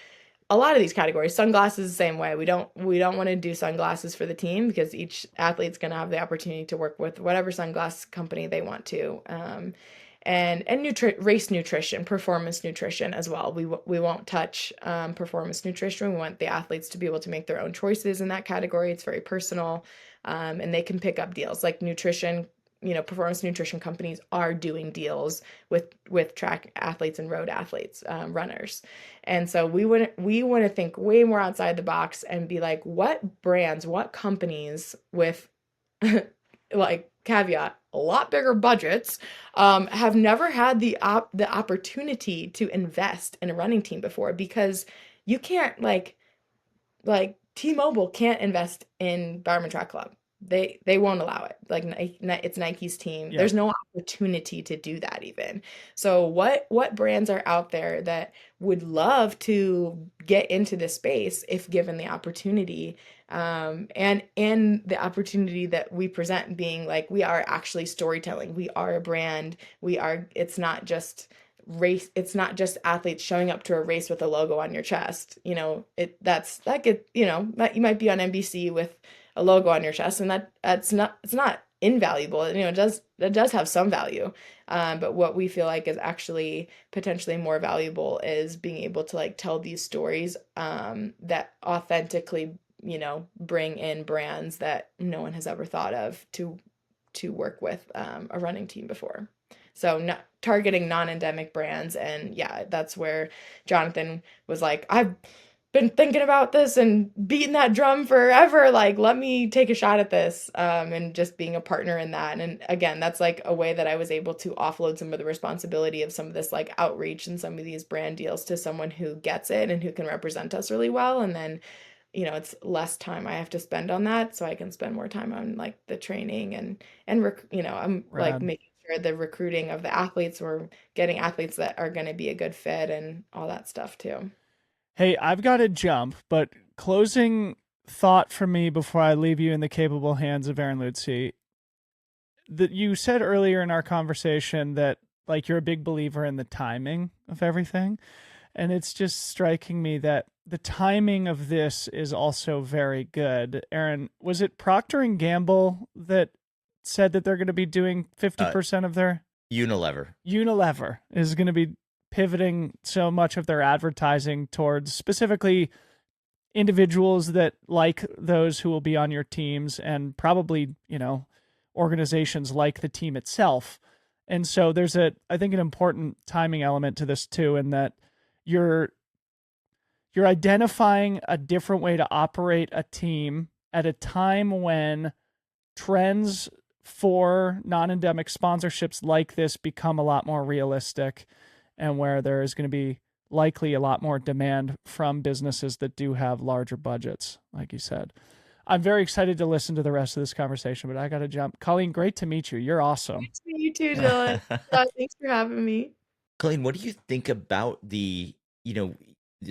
a lot of these categories, sunglasses the same way. We don't want to do sunglasses for the team because each athlete's going to have the opportunity to work with whatever sunglass company they want to. And race nutrition, performance nutrition as well. We won't touch performance nutrition. We want the athletes to be able to make their own choices in that category. It's very personal, and they can pick up deals like nutrition. Performance nutrition companies are doing deals with track athletes and road athletes, runners, and so we want to think way more outside the box and be like, what brands, what companies with like caveat a lot bigger budgets have never had the opportunity to invest in a running team before because you can't like T-Mobile can't invest in Bowerman Track Club. They won't allow it. Like it's Nike's team. Yep. There's no opportunity to do that even. So what brands are out there that would love to get into this space if given the opportunity? And the opportunity that we present being like we are actually storytelling. We are a brand. It's not just race, it's not just athletes showing up to a race with a logo on your chest. That you might be on NBC with a logo on your chest, and that's not, it's not invaluable. It does have some value. But what we feel like is actually potentially more valuable is being able to like tell these stories that authentically, bring in brands that no one has ever thought of to work with a running team before. So not targeting non-endemic brands, and yeah, that's where Jonathan was like, I've been thinking about this and beating that drum forever. Like, let me take a shot at this, and just being a partner in that. And again, that's like a way that I was able to offload some of the responsibility of some of this like outreach and some of these brand deals to someone who gets it and who can represent us really well. And then, it's less time I have to spend on that, so I can spend more time on like the training I'm like Rad. making sure the recruiting of the athletes, or getting athletes that are going to be a good fit and all that stuff too. Hey, I've got to jump, but closing thought for me before I leave you in the capable hands of Aaron Lutzi. That you said earlier in our conversation that like you're a big believer in the timing of everything. And it's just striking me that the timing of this is also very good. Aaron, was it Procter and Gamble that said that they're going to be doing Uh, 50% of their Unilever. Unilever is going to be pivoting so much of their advertising towards specifically individuals that like those who will be on your teams, and probably, organizations like the team itself. And so there's I think an important timing element to this too, in that you're you're identifying a different way to operate a team at a time when trends for non-endemic sponsorships like this become a lot more realistic, and where there is going to be likely a lot more demand from businesses that do have larger budgets, like you said. I'm very excited to listen to the rest of this conversation, but I got to jump. Colleen, great to meet you. You're awesome. You too, Dylan. Yeah, thanks for having me. Colleen, what do you think about the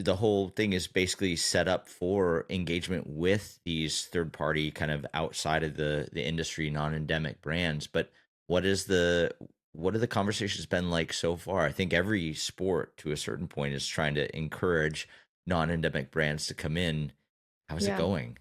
whole thing is basically set up for engagement with these third party kind of outside of the industry non-endemic brands, but what is the what have the conversations been like so far? I think every sport to a certain point is trying to encourage non-endemic brands to come in. How's it Yeah. going?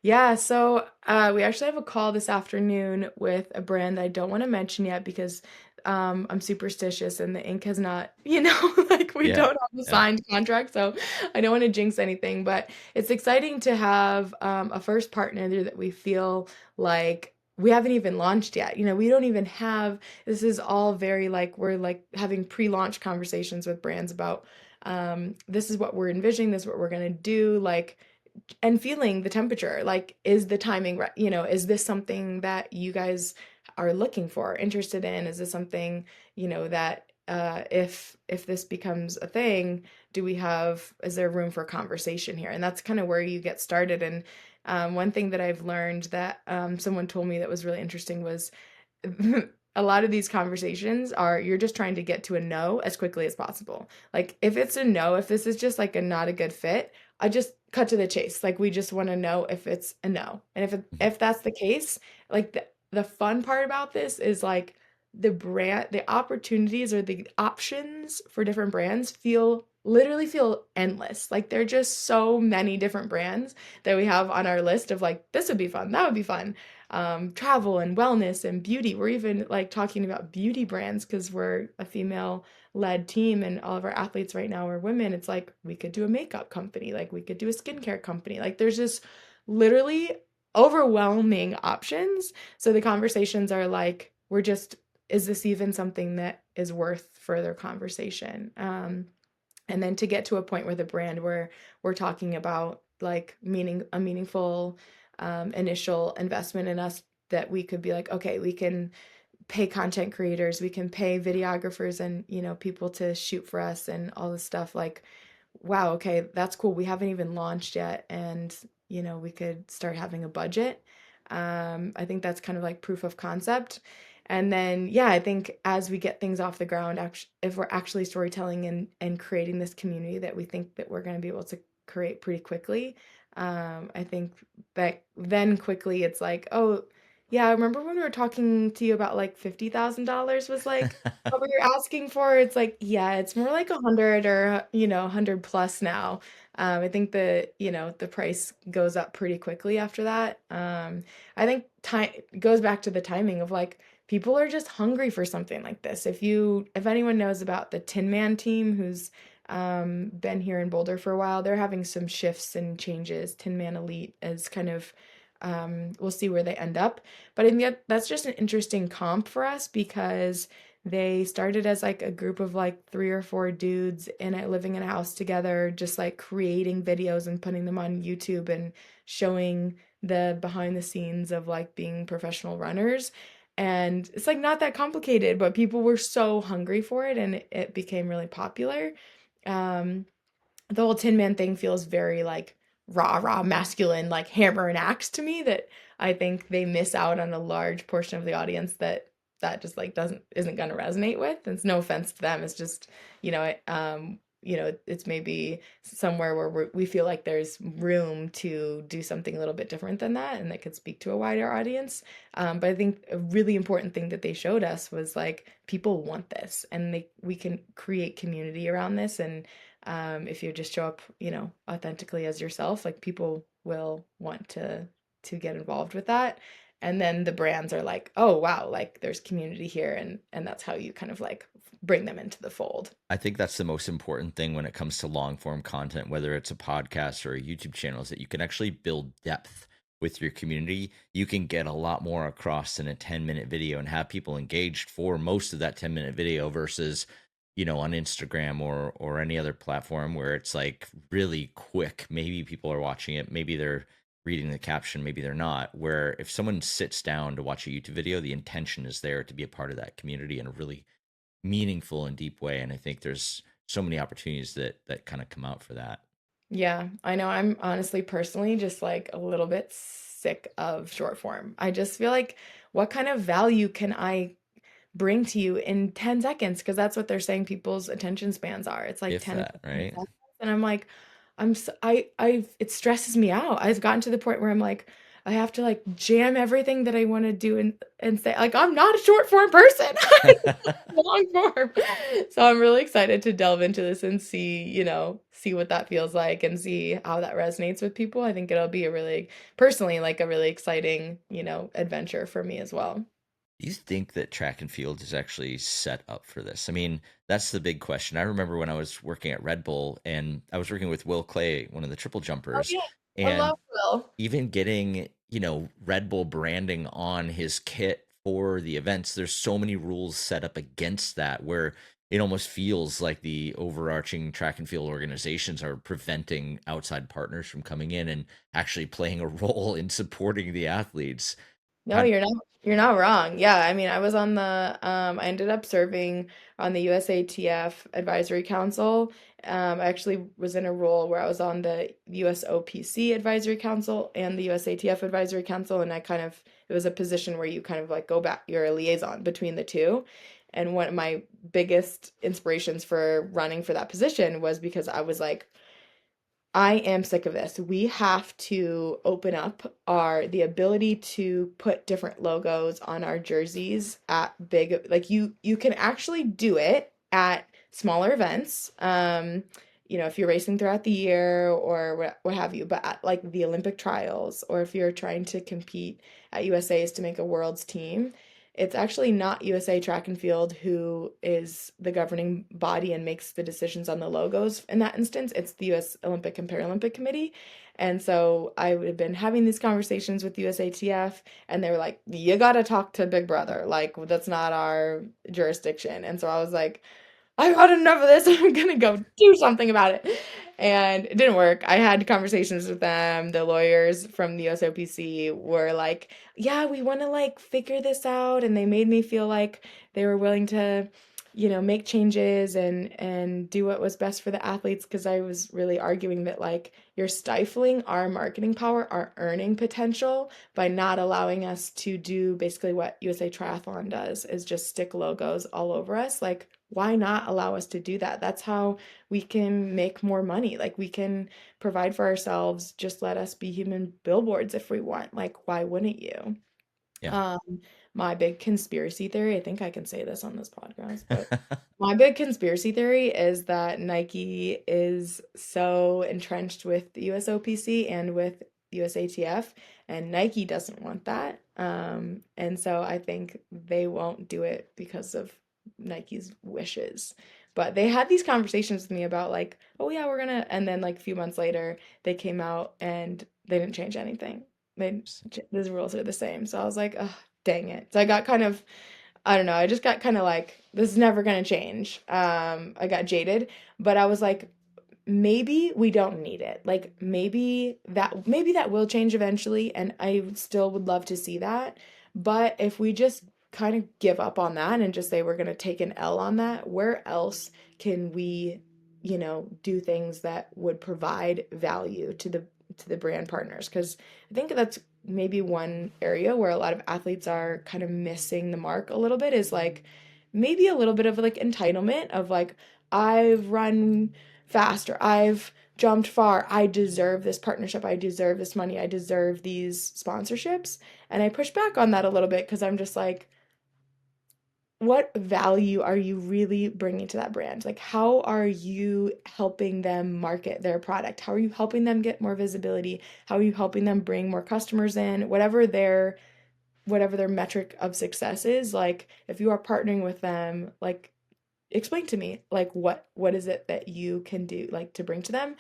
Yeah, so we actually have a call this afternoon with a brand that I don't want to mention yet because I'm superstitious and the ink has not, like we Yeah. don't have a Yeah. signed contract, so I don't want to jinx anything. But it's exciting to have a first partner there that we feel like we haven't even launched yet. We don't even have, this is all very like, we're like having pre-launch conversations with brands about this is what we're envisioning, this is what we're going to do. Like, and feeling the temperature, like, is the timing right? Is this something that you guys are looking for, interested in? Is this something, that if this becomes a thing, is there room for conversation here? And that's kind of where you get started. And one thing that I've learned that someone told me that was really interesting was a lot of these conversations are, you're just trying to get to a no as quickly as possible. Like, if it's a no, if this is just like a not a good fit, I just cut to the chase. Like, we just want to know if it's a no. And if that's the case, like, the fun part about this is like the opportunities or the options for different brands literally feel endless. Like, there are just so many different brands that we have on our list of like, this would be fun, that would be fun. Travel and wellness and beauty. We're even like talking about beauty brands because we're a female led team and all of our athletes right now are women. It's like, we could do a makeup company, like we could do a skincare company. Like, there's just literally overwhelming options. So the conversations are like, is this even something that is worth further conversation? And then to get to a point where the brand where we're talking about like a meaningful initial investment in us, that we could be like, okay, we can pay content creators, we can pay videographers and people to shoot for us and all this stuff. Like, wow, okay, that's cool. We haven't even launched yet, and we could start having a budget. I think that's kind of like proof of concept. And then, yeah, I think as we get things off the ground, if we're actually storytelling and creating this community that we think that we're going to be able to create pretty quickly, I think that then quickly it's like, oh, Yeah, I remember when we were talking to you about like $50,000 was like what we were asking for. It's like, yeah, it's more like 100 or, 100 plus now. I think the price goes up pretty quickly after that. I think time goes back to the timing of like people are just hungry for something like this. If anyone knows about the Tin Man team who's been here in Boulder for a while, they're having some shifts and changes. Tin Man Elite is kind of we'll see where they end up. But I think that's just an interesting comp for us because they started as like a group of like three or four dudes living in a house together, just like creating videos and putting them on YouTube and showing the behind the scenes of like being professional runners. And it's like not that complicated, but people were so hungry for it and it became really popular. Um, the whole Tin Man thing feels very like rah masculine, like hammer and axe to me that I think they miss out on a large portion of the audience that just like doesn't isn't going to resonate with. And it's no offense to them. It's just, it's maybe somewhere where we feel like there's room to do something a little bit different than that and that could speak to a wider audience. But I think a really important thing that they showed us was like people want this and we can create community around this and if you just show up, authentically as yourself, like people will want to get involved with that. And then the brands are like, oh wow, like there's community here, and that's how you kind of like bring them into the fold. I think that's the most important thing when it comes to long form content, whether it's a podcast or a YouTube channel, is that you can actually build depth with your community. You can get a lot more across in a 10-minute video and have people engaged for most of that 10-minute video versus, on Instagram or any other platform where it's like really quick. Maybe people are watching it, maybe they're reading the caption, maybe they're not. Where if someone sits down to watch a YouTube video, the intention is there to be a part of that community in a really meaningful and deep way. And I think there's so many opportunities that kind of come out for that. Yeah, I know. I'm honestly personally just like a little bit sick of short form. I just feel like what kind of value can I bring to you in 10 seconds? Because that's what they're saying people's attention spans are. It's like If 10 to that, 15 right? seconds. And I'm like, it stresses me out. I've gotten to the point where I'm like, I have to like jam everything that I want to do and say, like, I'm not a short form person. I long form. So I'm really excited to delve into this and see what that feels like and see how that resonates with people. I think it'll be a really, personally, like a really exciting, adventure for me as well. Do you think that track and field is actually set up for this? I mean, that's the big question. I remember when I was working at Red Bull and I was working with Will Clay, one of the triple Oh jumpers, yeah, I and love Will. even getting, Red Bull branding on his kit for the events, there's so many rules set up against that where it almost feels like the overarching track and field organizations are preventing outside partners from coming in and actually playing a role in supporting the athletes. No, How you're not wrong. Yeah, I mean, I ended up serving on the USATF Advisory Council. I actually was in a role where I was on the USOPC Advisory Council and the USATF Advisory Council, and it was a position where you kind of like go back, you're a liaison between the two. And one of my biggest inspirations for running for that position was because I was like, I am sick of this. We have to open up the ability to put different logos on our jerseys at big, like you can actually do it at smaller events. If you're racing throughout the year or what have you, but at like the Olympic trials or if you're trying to compete at USA's to make a world's team, it's actually not USA Track and Field who is the governing body and makes the decisions on the logos in that instance. It's the US Olympic and Paralympic Committee. And so I would have been having these conversations with USATF, and they were like, you got to talk to Big Brother. Like, that's not our jurisdiction. And so I was like, I've had enough of this. I'm gonna go do something about it. And it didn't work. I had conversations with them. The lawyers from the USOPC were like, yeah, we want to like figure this out. And they made me feel like they were willing to, make changes and do what was best for the athletes because I was really arguing that like you're stifling our marketing power, our earning potential by not allowing us to do basically what USA Triathlon does is just stick logos all over us. Like, why not allow us to do that? That's how we can make more money. Like, we can provide for ourselves. Just let us be human billboards if we want. Like, why wouldn't you? Yeah. Um, my big conspiracy theory, I think I can say this on this podcast, but my big conspiracy theory is that Nike is so entrenched with the USOPC and with USATF, and Nike doesn't want that. And so I think they won't do it because of Nike's wishes. But they had these conversations with me about like, oh yeah, we're gonna, and then like a few months later, they came out and they didn't change anything. They those rules are the same. So I was like, oh, dang it. So I got kind of, I don't know, I just got kind of like, this is never gonna change. I got jaded, but I was like, maybe we don't need it. Like maybe that will change eventually, and I still would love to see that. But if we just kind of give up on that and just say we're gonna take an L on that, where else can we, do things that would provide value to the brand partners? Because I think that's maybe one area where a lot of athletes are kind of missing the mark a little bit is like maybe a little bit of like entitlement of like I've run faster. I've jumped far. I deserve this partnership. I deserve this money. I deserve these sponsorships. And I push back on that a little bit because I'm just like, what value are you really bringing to that brand? Like, how are you helping them market their product? How are you helping them get more visibility? How are you helping them bring more customers in? Whatever their metric of success is, like if you are partnering with them, like explain to me like what is it that you can do like to bring to them.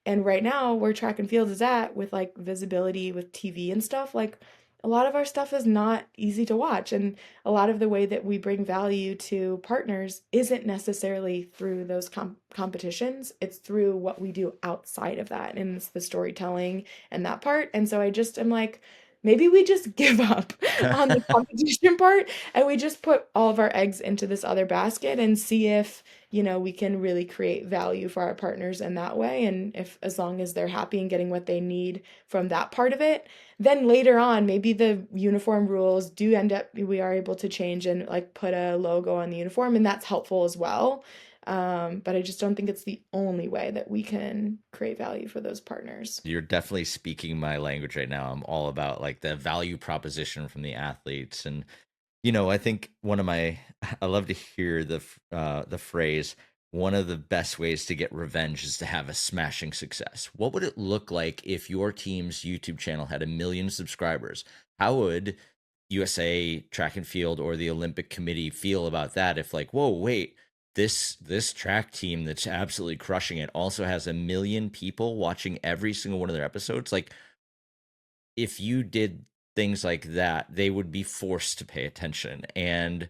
And right now where track and field is at with like visibility with TV and stuff, like a lot of our stuff is not easy to watch, and a lot of the way that we bring value to partners isn't necessarily through those competitions. It's through what we do outside of that, and it's the storytelling and that part. And so I just am like, maybe we just give up on the competition part and we just put all of our eggs into this other basket and see if, we can really create value for our partners in that way. And if, as long as they're happy and getting what they need from that part of it, then later on, maybe the uniform rules do end up, we are able to change and like put a logo on the uniform, and that's helpful as well. But I just don't think it's the only way that we can create value for those partners. You're definitely speaking my language right now. I'm all about like the value proposition from the athletes. And I think one of my I love to hear the phrase, one of the best ways to get revenge is to have a smashing success. What would it look like if your team's YouTube channel had 1 million subscribers? How would USA Track and Field or the Olympic Committee feel about that if like, whoa, wait, this track team that's absolutely crushing it also has 1 million people watching every single one of their episodes? Like, if you did things like that, they would be forced to pay attention. And,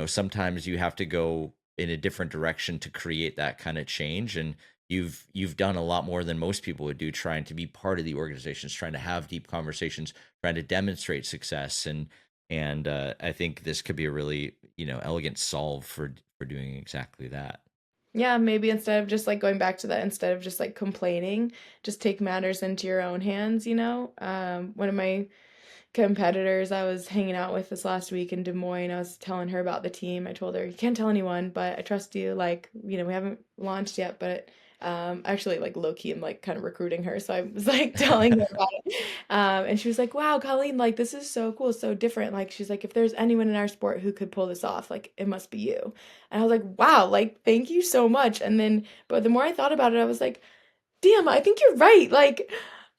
sometimes you have to go in a different direction to create that kind of change. And you've done a lot more than most people would do, trying to be part of the organizations, trying to have deep conversations, trying to demonstrate success. And I think this could be a really, elegant solve for doing exactly that. Yeah, maybe instead of just like going back to that, instead of just like complaining, just take matters into your own hands. One of my competitors I was hanging out with this last week in Des Moines, I was telling her about the team. I told her, you can't tell anyone, but I trust you. Like, we haven't launched yet, but actually like low key I'm like kind of recruiting her. So I was like telling her about it. And she was like, wow, Colleen, like this is so cool, so different. Like she's like, if there's anyone in our sport who could pull this off, like it must be you. And I was like, wow, like thank you so much. And then, but the more I thought about it, I was like, damn, I think you're right. Like,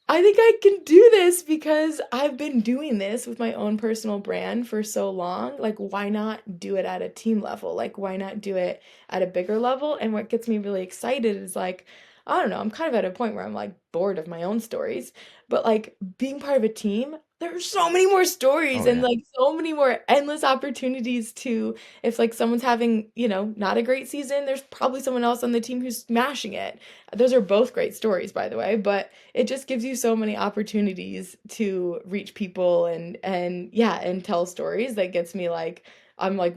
I think I can do this because I've been doing this with my own personal brand for so long. Like, why not do it at a team level? Like, why not do it at a bigger level? And what gets me really excited is like, I don't know, I'm kind of at a point where I'm like bored of my own stories, but like being part of a team, there's so many more stories Oh and yeah. like so many more endless opportunities to, if like someone's having, not a great season, there's probably someone else on the team who's smashing it. Those are both great stories, by the way, but it just gives you so many opportunities to reach people and yeah, and tell stories that gets me like I'm like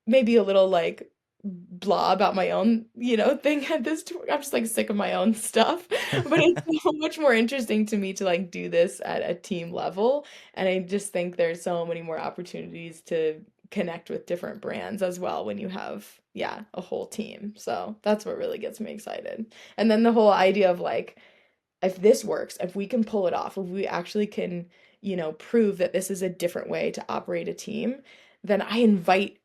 maybe a little like blah about my own, thing at this I'm just like sick of my own stuff. But it's so much more interesting to me to like do this at a team level. And I just think there's so many more opportunities to connect with different brands as well when you have, yeah, a whole team. So that's what really gets me excited. And then the whole idea of like, if this works, if we can pull it off, if we actually can prove that this is a different way to operate a team, then I invite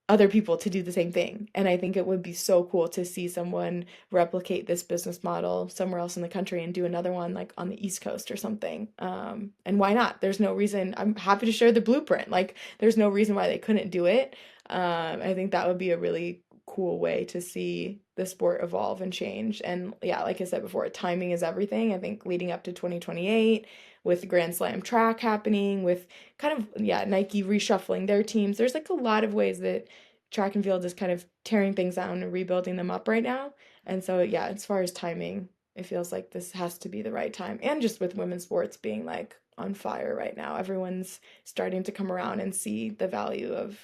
other people to do the same thing. And I think it would be so cool to see someone replicate this business model somewhere else in the country and do another one like on the East Coast or something. And why not? There's no reason. I'm happy to share the blueprint. Like, there's no reason why they couldn't do it. I think that would be a really cool way to see the sport evolve and change. And yeah, like I said before, timing is everything. I think leading up to 2028 with Grand Slam track happening, with kind of, yeah, Nike reshuffling their teams. There's like a lot of ways that track and field is kind of tearing things down and rebuilding them up right now. And so, yeah, as far as timing, it feels like this has to be the right time. And just with women's sports being like on fire right now, everyone's starting to come around and see the value of,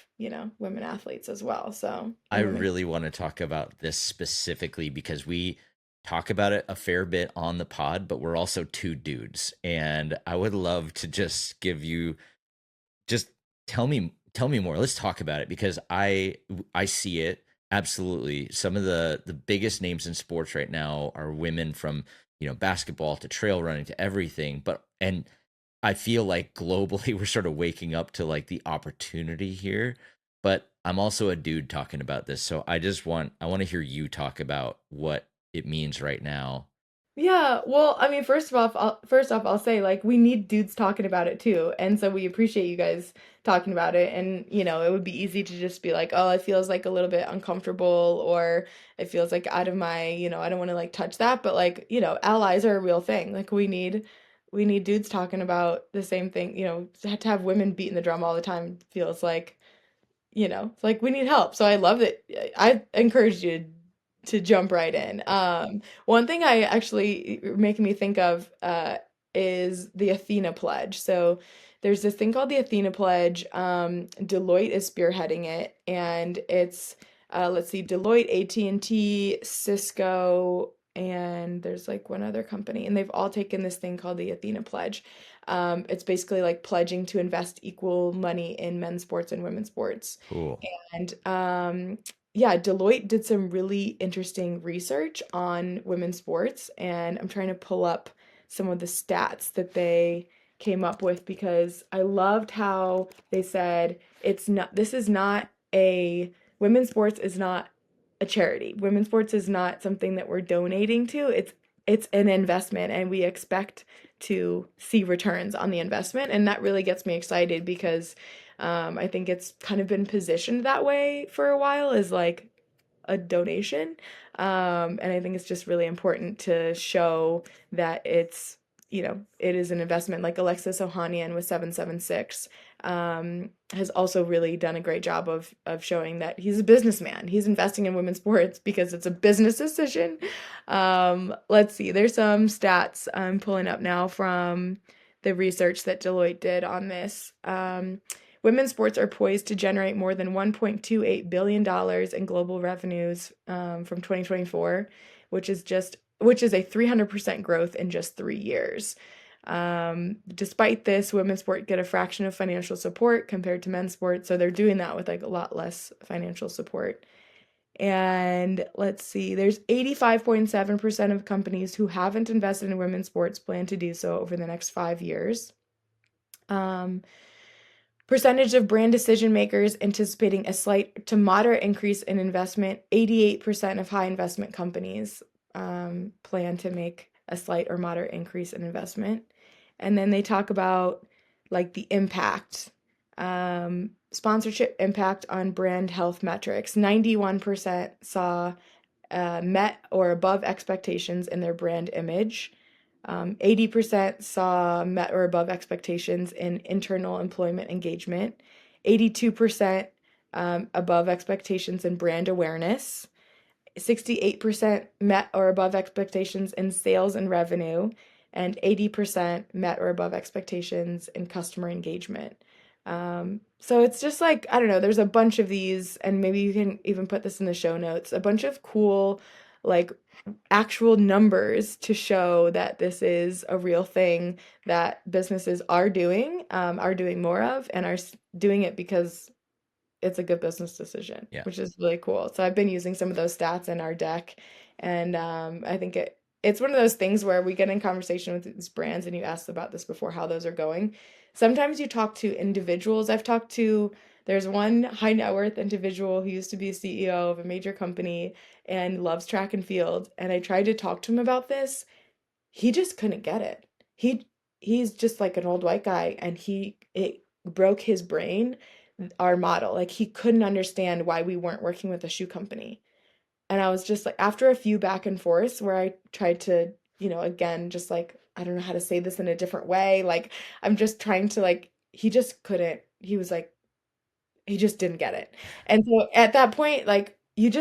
women athletes as well. So, I and women. really want to talk about this specifically because we talk about it a fair bit on the pod, but we're also two dudes. And I would love to just give you just tell me more. Let's talk about it because I see it absolutely. Some of the biggest names in sports right now are women, from basketball to trail running to everything. But and I feel like globally we're sort of waking up to like the opportunity here. But I'm also a dude talking about this, so I want to hear you talk about what it means right now. Yeah, well, I mean, first off, I'll say like we need dudes talking about it too, and so we appreciate you guys talking about it. And it would be easy to just be like, oh, it feels like a little bit uncomfortable, or it feels like out of my, I don't want to like touch that. But like, allies are a real thing. Like we need dudes talking about the same thing. To have women beating the drum all the time feels like it's like we need help. So I love that. I encourage you to jump right in. One thing I actually making me think of is the Athena Pledge. So there's this thing called the Athena Pledge. Deloitte is spearheading it, and it's let's see, Deloitte, AT&T, Cisco, and there's like one other company, and they've all taken this thing called the Athena Pledge. It's basically like pledging to invest equal money in men's sports and women's sports. Cool. And yeah, Deloitte did some really interesting research on women's sports, and I'm trying to pull up some of the stats that they came up with because I loved how they said this is not a women's sports is not a charity. Women's sports is not something that we're donating to. It's an investment, and we expect to see returns on the investment. And that really gets me excited because I think it's kind of been positioned that way for a while as like a donation. And I think it's just really important to show that it is an investment. Like Alexis Ohanian with 776 has also really done a great job of showing that he's a businessman. He's investing in women's sports because it's a business decision. Let's see, there's some stats I'm pulling up now from the research that Deloitte did on this. Women's sports are poised to generate more than $1.28 billion in global revenues from 2024, which is a 300% growth in just 3 years. Despite this, women's sport get a fraction of financial support compared to men's sport, so they're doing that with like a lot less financial support. And let's see, there's 85.7% of companies who haven't invested in women's sports plan to do so over the next 5 years. Percentage of brand decision makers anticipating a slight to moderate increase in investment. 88% of high investment companies plan to make a slight or moderate increase in investment. And then they talk about like the impact, sponsorship impact on brand health metrics. 91% saw met or above expectations in their brand image. 80% saw met or above expectations in internal employment engagement, 82% above expectations in brand awareness, 68% met or above expectations in sales and revenue, and 80% met or above expectations in customer engagement. So it's just like, I don't know, there's a bunch of these, and maybe you can even put this in the show notes, a bunch of cool, like, actual numbers to show that this is a real thing that businesses are doing more of, and doing it because it's a good business decision, Yeah. which is really cool. So I've been using some of those stats in our deck, and I think it's one of those things where we get in conversation with these brands, and you asked about this before, how those are going. Sometimes you talk to individuals. There's one high net worth individual who used to be a CEO of a major company and loves track and field. And I tried to talk to him about this. He just couldn't get it. He he's just like an old white guy, and it broke his brain, our model. Like he couldn't understand why we weren't working with a shoe company. And I was just like, after a few back and forths where I tried to, again, just like, I don't know how to say this in a different way. Like, I'm just trying to, like, he just couldn't. He was like, he just didn't get it. And so at that point, like, you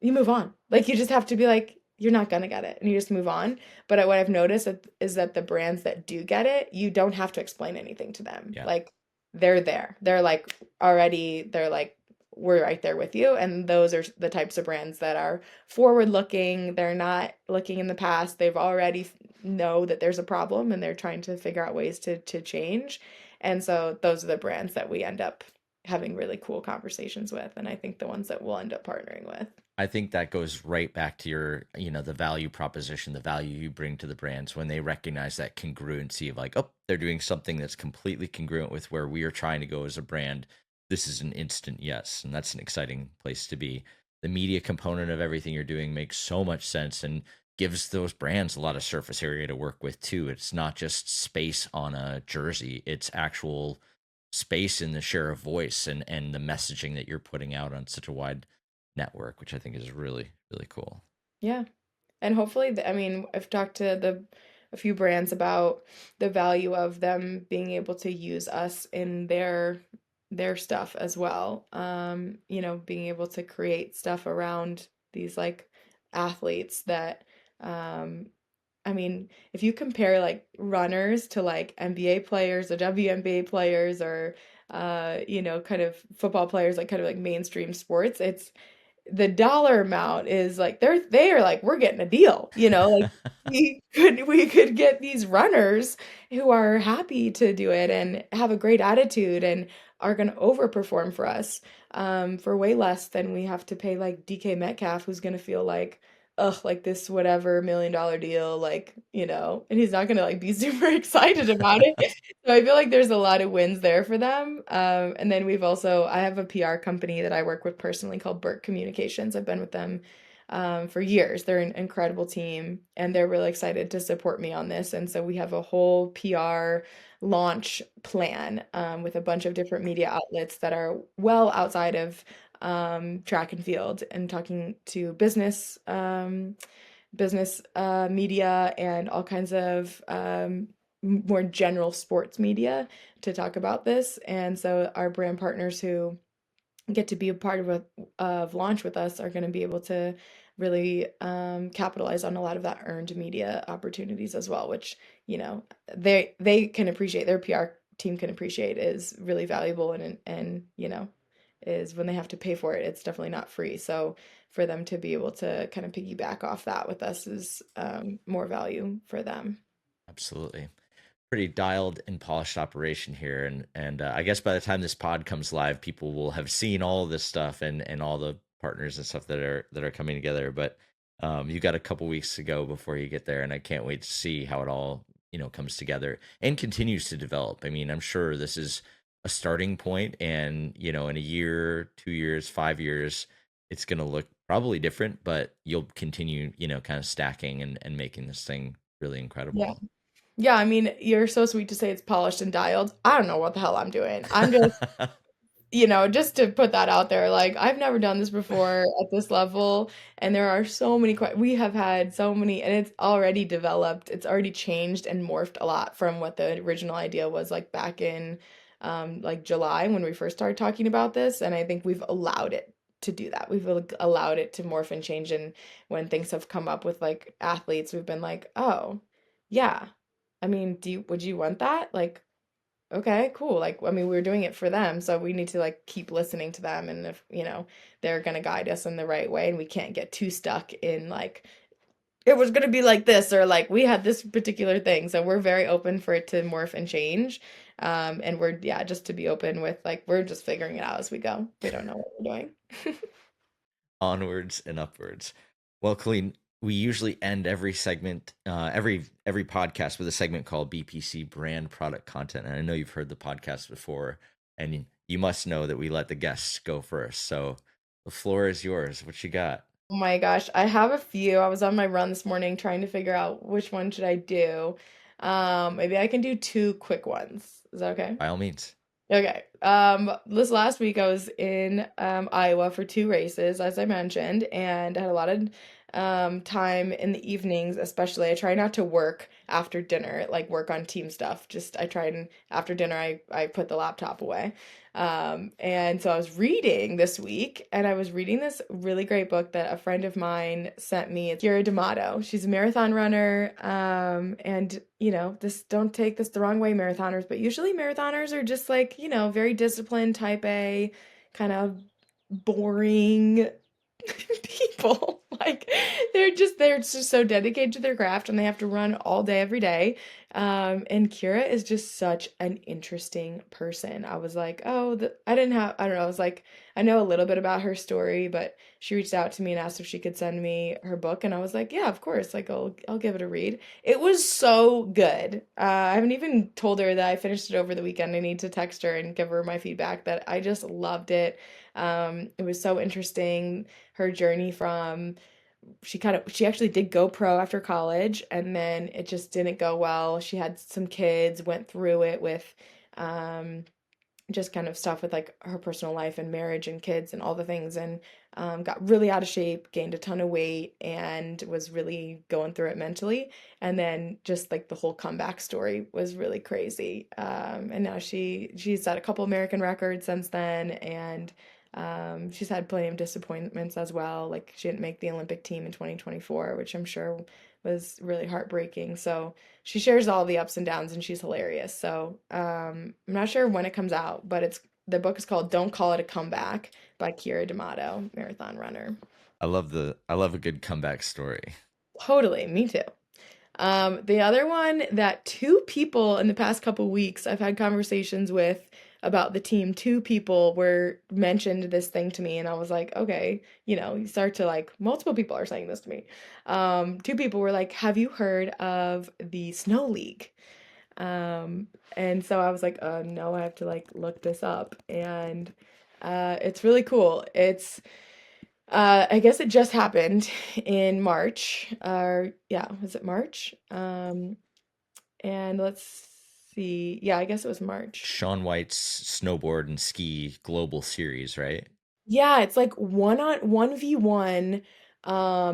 move on. Like, you just have to be like, you're not gonna get it, and you just move on. But what I've noticed is that the brands that do get it, you don't have to explain anything to them. Yeah. Like, they're there. They're like already, they're like, we're right there with you. And those are the types of brands that are forward looking. They're not looking in the past. They've already know that there's a problem, and they're trying to figure out ways to change. And so those are the brands that we end up having really cool conversations with, and I think the ones that we'll end up partnering with. I think that goes right back to your, the value proposition, the value you bring to the brands when they recognize that congruency of like, oh, they're doing something that's completely congruent with where we are trying to go as a brand. This is an instant yes. And that's an exciting place to be. The media component of everything you're doing makes so much sense and gives those brands a lot of surface area to work with too. It's not just space on a jersey, it's actual space in the share of voice and the messaging that you're putting out on such a wide network, which I think is really, really cool. Yeah. And hopefully, I mean, I've talked to a few brands about the value of them being able to use us in their stuff as well. Being able to create stuff around these like athletes that I mean, if you compare like runners to like NBA players or WNBA players or kind of football players, like kind of like mainstream sports, it's the dollar amount is like they are like, we're getting a deal, like we could get these runners who are happy to do it and have a great attitude and are going to overperform for us for way less than we have to pay like DK Metcalf, who's going to feel like, ugh, like this whatever $1 million deal, like, and he's not going to like be super excited about it. So I feel like there's a lot of wins there for them. And then I have a PR company that I work with personally called Burke Communications. I've been with them for years. They're an incredible team, and they're really excited to support me on this. And so we have a whole PR launch plan with a bunch of different media outlets that are well outside of track and field, and talking to business media and all kinds of more general sports media to talk about this. And so our brand partners who get to be a part of launch with us are going to be able to really capitalize on a lot of that earned media opportunities as well, which they can appreciate, their PR team can appreciate is really valuable, and is when they have to pay for it, it's definitely not free. So for them to be able to kind of piggyback off that with us is more value for them. Absolutely. Pretty dialed and polished operation here, and I guess by the time this pod comes live, people will have seen all of this stuff and all the partners and stuff that are coming together. But you got a couple weeks to go before you get there, and I can't wait to see how it all comes together and continues to develop. I mean, I'm sure this is a starting point, and in a year, 2 years, 5 years, it's going to look probably different, but you'll continue kind of stacking and making this thing really Yeah. incredible. Yeah, I mean, you're so sweet to say it's polished and dialed. I don't know what the hell I'm doing. I'm just, just to put that out there, like I've never done this before at this level, and there are so many we have had so many, and it's already developed. It's already changed and morphed a lot from what the original idea was like back in like July when we first started talking about this, and I think we've allowed it to do that. We've allowed it to morph and change, and when things have come up with like athletes, we've been like, "Oh, yeah. I mean, would you want that?" Like, okay, cool. Like, I mean, we're doing it for them, so we need to like keep listening to them, and if, they're gonna guide us in the right way, and we can't get too stuck in like it was gonna be like this, or like we had this particular thing. So we're very open for it to morph and change. And we're, yeah, just to be open with like we're just figuring it out as we go. We don't know what we're doing. Onwards and upwards. Well, Colleen, we usually end every segment, every podcast with a segment called BPC Brand Product Content. And I know you've heard the podcast before, and you must know that we let the guests go first. So the floor is yours. What you got? Oh my gosh, I have a few. I was on my run this morning trying to figure out which one should I do. Maybe I can do two quick ones. Is that okay? By all means. Okay. This last week I was in Iowa for two races, as I mentioned, and I had a lot of time in the evenings, especially. I try not to work after dinner, like work on team stuff. Just I try and after dinner I put the laptop away. And so I was reading this week, and I was reading this really great book that a friend of mine sent me. It's Kira D'Amato. She's a marathon runner. And this don't take this the wrong way, marathoners, but usually marathoners are just like, very disciplined, type A, kind of boring people. Like they're just so dedicated to their craft and they have to run all day every day. And Kira is just such an interesting person. I was like, oh, I don't know. I was like, I know a little bit about her story, but she reached out to me and asked if she could send me her book, and I was like, yeah, of course. Like, I'll give it a read. It was so good. I haven't even told her that I finished it over the weekend. I need to text her and give her my feedback that I just loved it. It was so interesting, her journey from she actually did go pro after college, and then it just didn't go well. She had some kids, went through it with um just kind of stuff with like her personal life and marriage and kids and all the things, and got really out of shape, gained a ton of weight, and was really going through it mentally. And then just like the whole comeback story was really crazy. And now she's set a couple American records since then, and she's had plenty of disappointments as well. Like she didn't make the Olympic team in 2024, which I'm sure was really heartbreaking. So she shares all the ups and downs, and she's hilarious. So I'm not sure when it comes out, but the book is called "Don't Call It a Comeback" by Kira D'Amato, marathon runner. I love a good comeback story. Totally, me too. The other one that two people in the past couple weeks I've had conversations with about the team, two people were mentioned this thing to me, and I was like, okay, you start to like multiple people are saying this to me. Two people were like, have you heard of the Snow League? And so I was like, no, I have to like look this up. And it's really cool. I guess it just happened in March. Yeah, was it March? And let's see. Yeah, I guess it was March. Shaun White's snowboard and ski global series, right? Yeah, it's like 1v1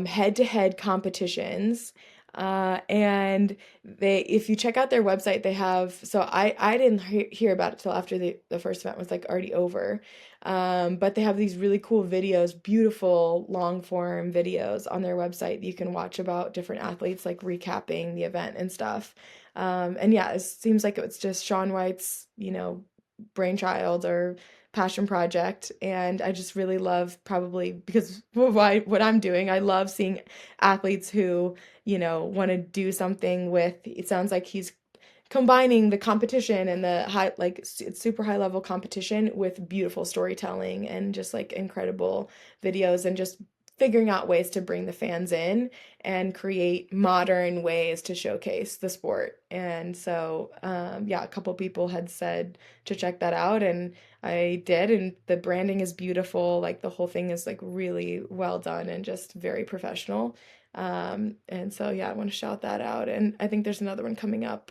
head-to-head competitions. And they if you check out their website, they have so I didn't hear about it till after the first event was like already over. But they have these really cool videos, beautiful long form videos on their website that you can watch about different athletes like recapping the event and stuff. And yeah, it seems like it's just Shaun White's, brainchild or passion project, and I just really love, probably because why what I'm doing, I love seeing athletes who want to do something with, it sounds like he's combining the competition and the high, like super high level competition with beautiful storytelling and just like incredible videos, and just figuring out ways to bring the fans in and create modern ways to showcase the sport. And so, yeah, a couple people had said to check that out, and I did. And the branding is beautiful. Like the whole thing is like really well done and just very professional. And so, yeah, I want to shout that out. And I think there's another one coming up,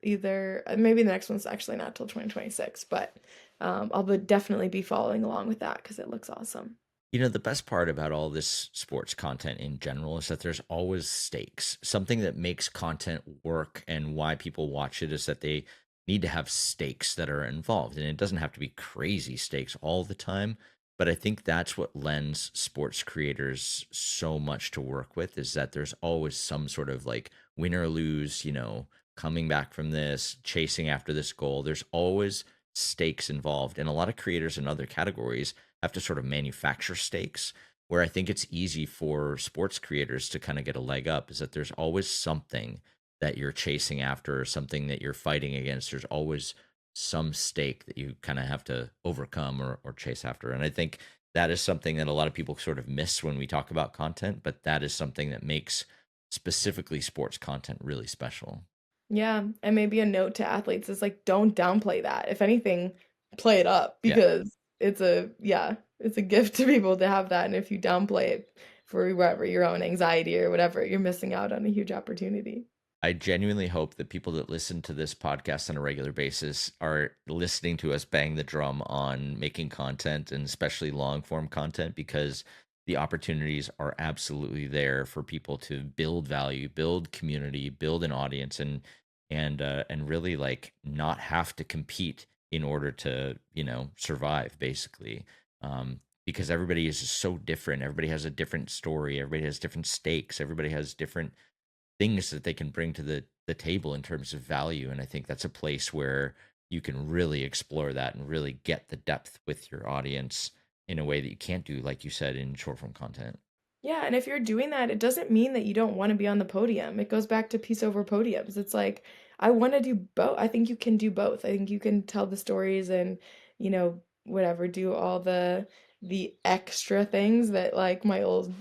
either maybe the next one's actually not till 2026, but I'll definitely be following along with that because it looks awesome. The best part about all this sports content in general is that there's always stakes. Something that makes content work and why people watch it is that they need to have stakes that are involved. And it doesn't have to be crazy stakes all the time. But I think that's what lends sports creators so much to work with, is that there's always some sort of like win or lose, coming back from this, chasing after this goal. There's always stakes involved. And a lot of creators in other categories have to sort of manufacture stakes, where I think it's easy for sports creators to kind of get a leg up, is that there's always something that you're chasing after, or something that you're fighting against. There's always some stake that you kind of have to overcome or chase after. And I think that is something that a lot of people sort of miss when we talk about content, but that is something that makes specifically sports content really special. Yeah, and maybe a note to athletes is like, don't downplay that. If anything, play it up Yeah. because it's a gift to people to have that. And if you downplay it for whatever your own anxiety or whatever, you're missing out on a huge opportunity. I genuinely hope that people that listen to this podcast on a regular basis are listening to us bang the drum on making content, and especially long form content, because the opportunities are absolutely there for people to build value, build community, build an audience, and really like not have to compete in order to, survive basically. Because everybody is just so different. Everybody has a different story. Everybody has different stakes. Everybody has different things that they can bring to the table in terms of value. And I think that's a place where you can really explore that and really get the depth with your audience in a way that you can't do, like you said, in short form content. Yeah, and if you're doing that, it doesn't mean that you don't want to be on the podium. It goes back to peace over podiums. It's like, I want to do both. I think you can do both. I think you can tell the stories and, whatever, do all the extra things that like my old,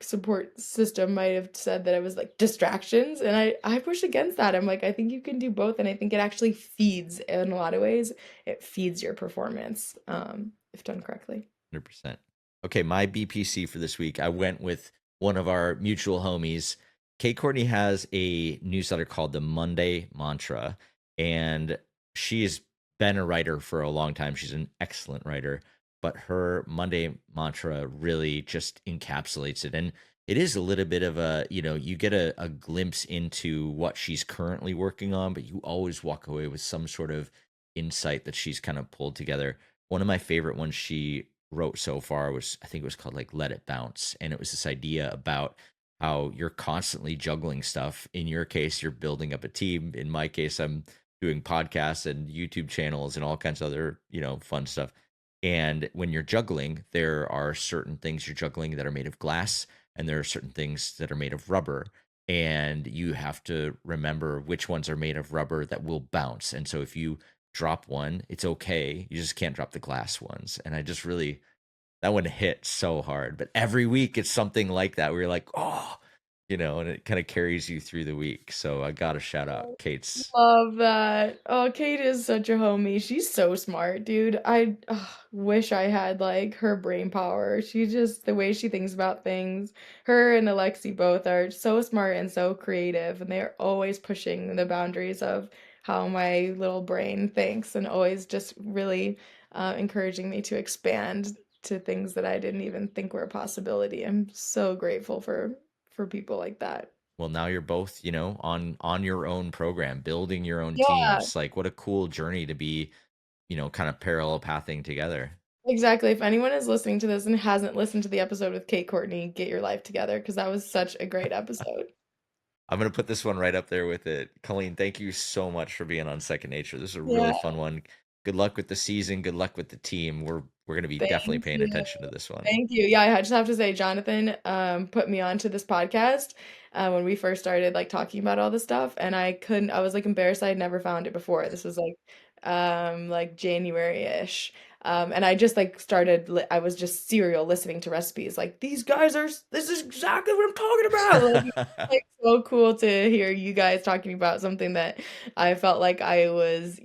support system might have said that it was like distractions. And I push against that. I'm like, I think you can do both. And I think it actually feeds in a lot of ways. It feeds your performance, if done correctly. 100%. Okay, my BPC for this week, I went with one of our mutual homies. Kate Courtney has a newsletter called the Monday Mantra, and she's been a writer for a long time. She's an excellent writer, but her Monday Mantra really just encapsulates it. And it is a little bit of you get a glimpse into what she's currently working on, but you always walk away with some sort of insight that she's kind of pulled together. One of my favorite ones she wrote so far was, I think it was called like Let It Bounce. And it was this idea about how you're constantly juggling stuff. In your case, you're building up a team. In my case, I'm doing podcasts and YouTube channels and all kinds of other, fun stuff. And when you're juggling, there are certain things you're juggling that are made of glass, and there are certain things that are made of rubber. And you have to remember which ones are made of rubber that will bounce. And so if you drop one, it's okay. You just can't drop the glass ones. And I just really, that one hit so hard. But every week it's something like that where you're like, oh, and it kind of carries you through the week. So I got to shout out Kate's. Love that. Oh, Kate is such a homie. She's so smart, dude. I wish I had like her brain power. She just, the way she thinks about things. Her and Alexi both are so smart and so creative, and they're always pushing the boundaries of how my little brain thinks, and always just really encouraging me to expand to things that I didn't even think were a possibility. I'm so grateful for people like that. Well, now you're both, on your own program, building your own Yeah. teams. Like what a cool journey to be, kind of parallel pathing together. Exactly. If anyone is listening to this and hasn't listened to the episode with Kate Courtney, get your life together because that was such a great episode. I'm going to put this one right up there with it. Colleen, thank you so much for being on Second Nature. This is a Yeah, really fun one. Good luck with the season. Good luck with the team. We're going to be definitely thank paying you. attention to this one. Thank you. Yeah, I just have to say, Jonathan put me onto this podcast when we first started like talking about all this stuff, and I was like embarrassed I had never found it before. This was like January-ish. And I just like I was just serial listening to recipes. Like these guys this is exactly what I'm talking about. Like so cool to hear you guys talking about something that I felt like I was,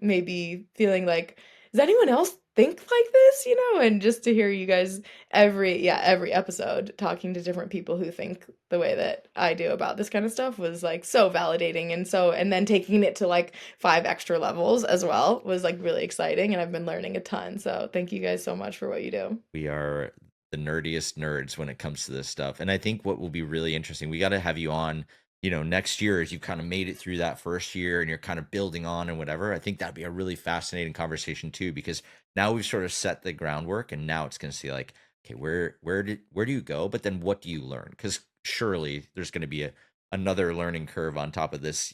maybe feeling like, does anyone else think like this, and just to hear you guys every episode talking to different people who think the way that I do about this kind of stuff was like so validating, and then taking it to like 5 extra levels as well was like really exciting, and I've been learning a ton. So thank you guys so much for what you do. We are the nerdiest nerds when it comes to this stuff. And I think what will be really interesting, we got to have you on, next year as you kind of made it through that first year and you're kind of building on and whatever. I think that'd be a really fascinating conversation too, because now we've sort of set the groundwork and now it's going to see like, okay, where do you go? But then what do you learn? Because surely there's going to be another learning curve on top of this,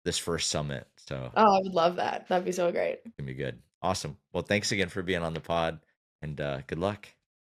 this first summit. So Oh, I would love that. That'd be so great. it's gonna be good. Awesome. Well, thanks again for being on the pod, and good luck.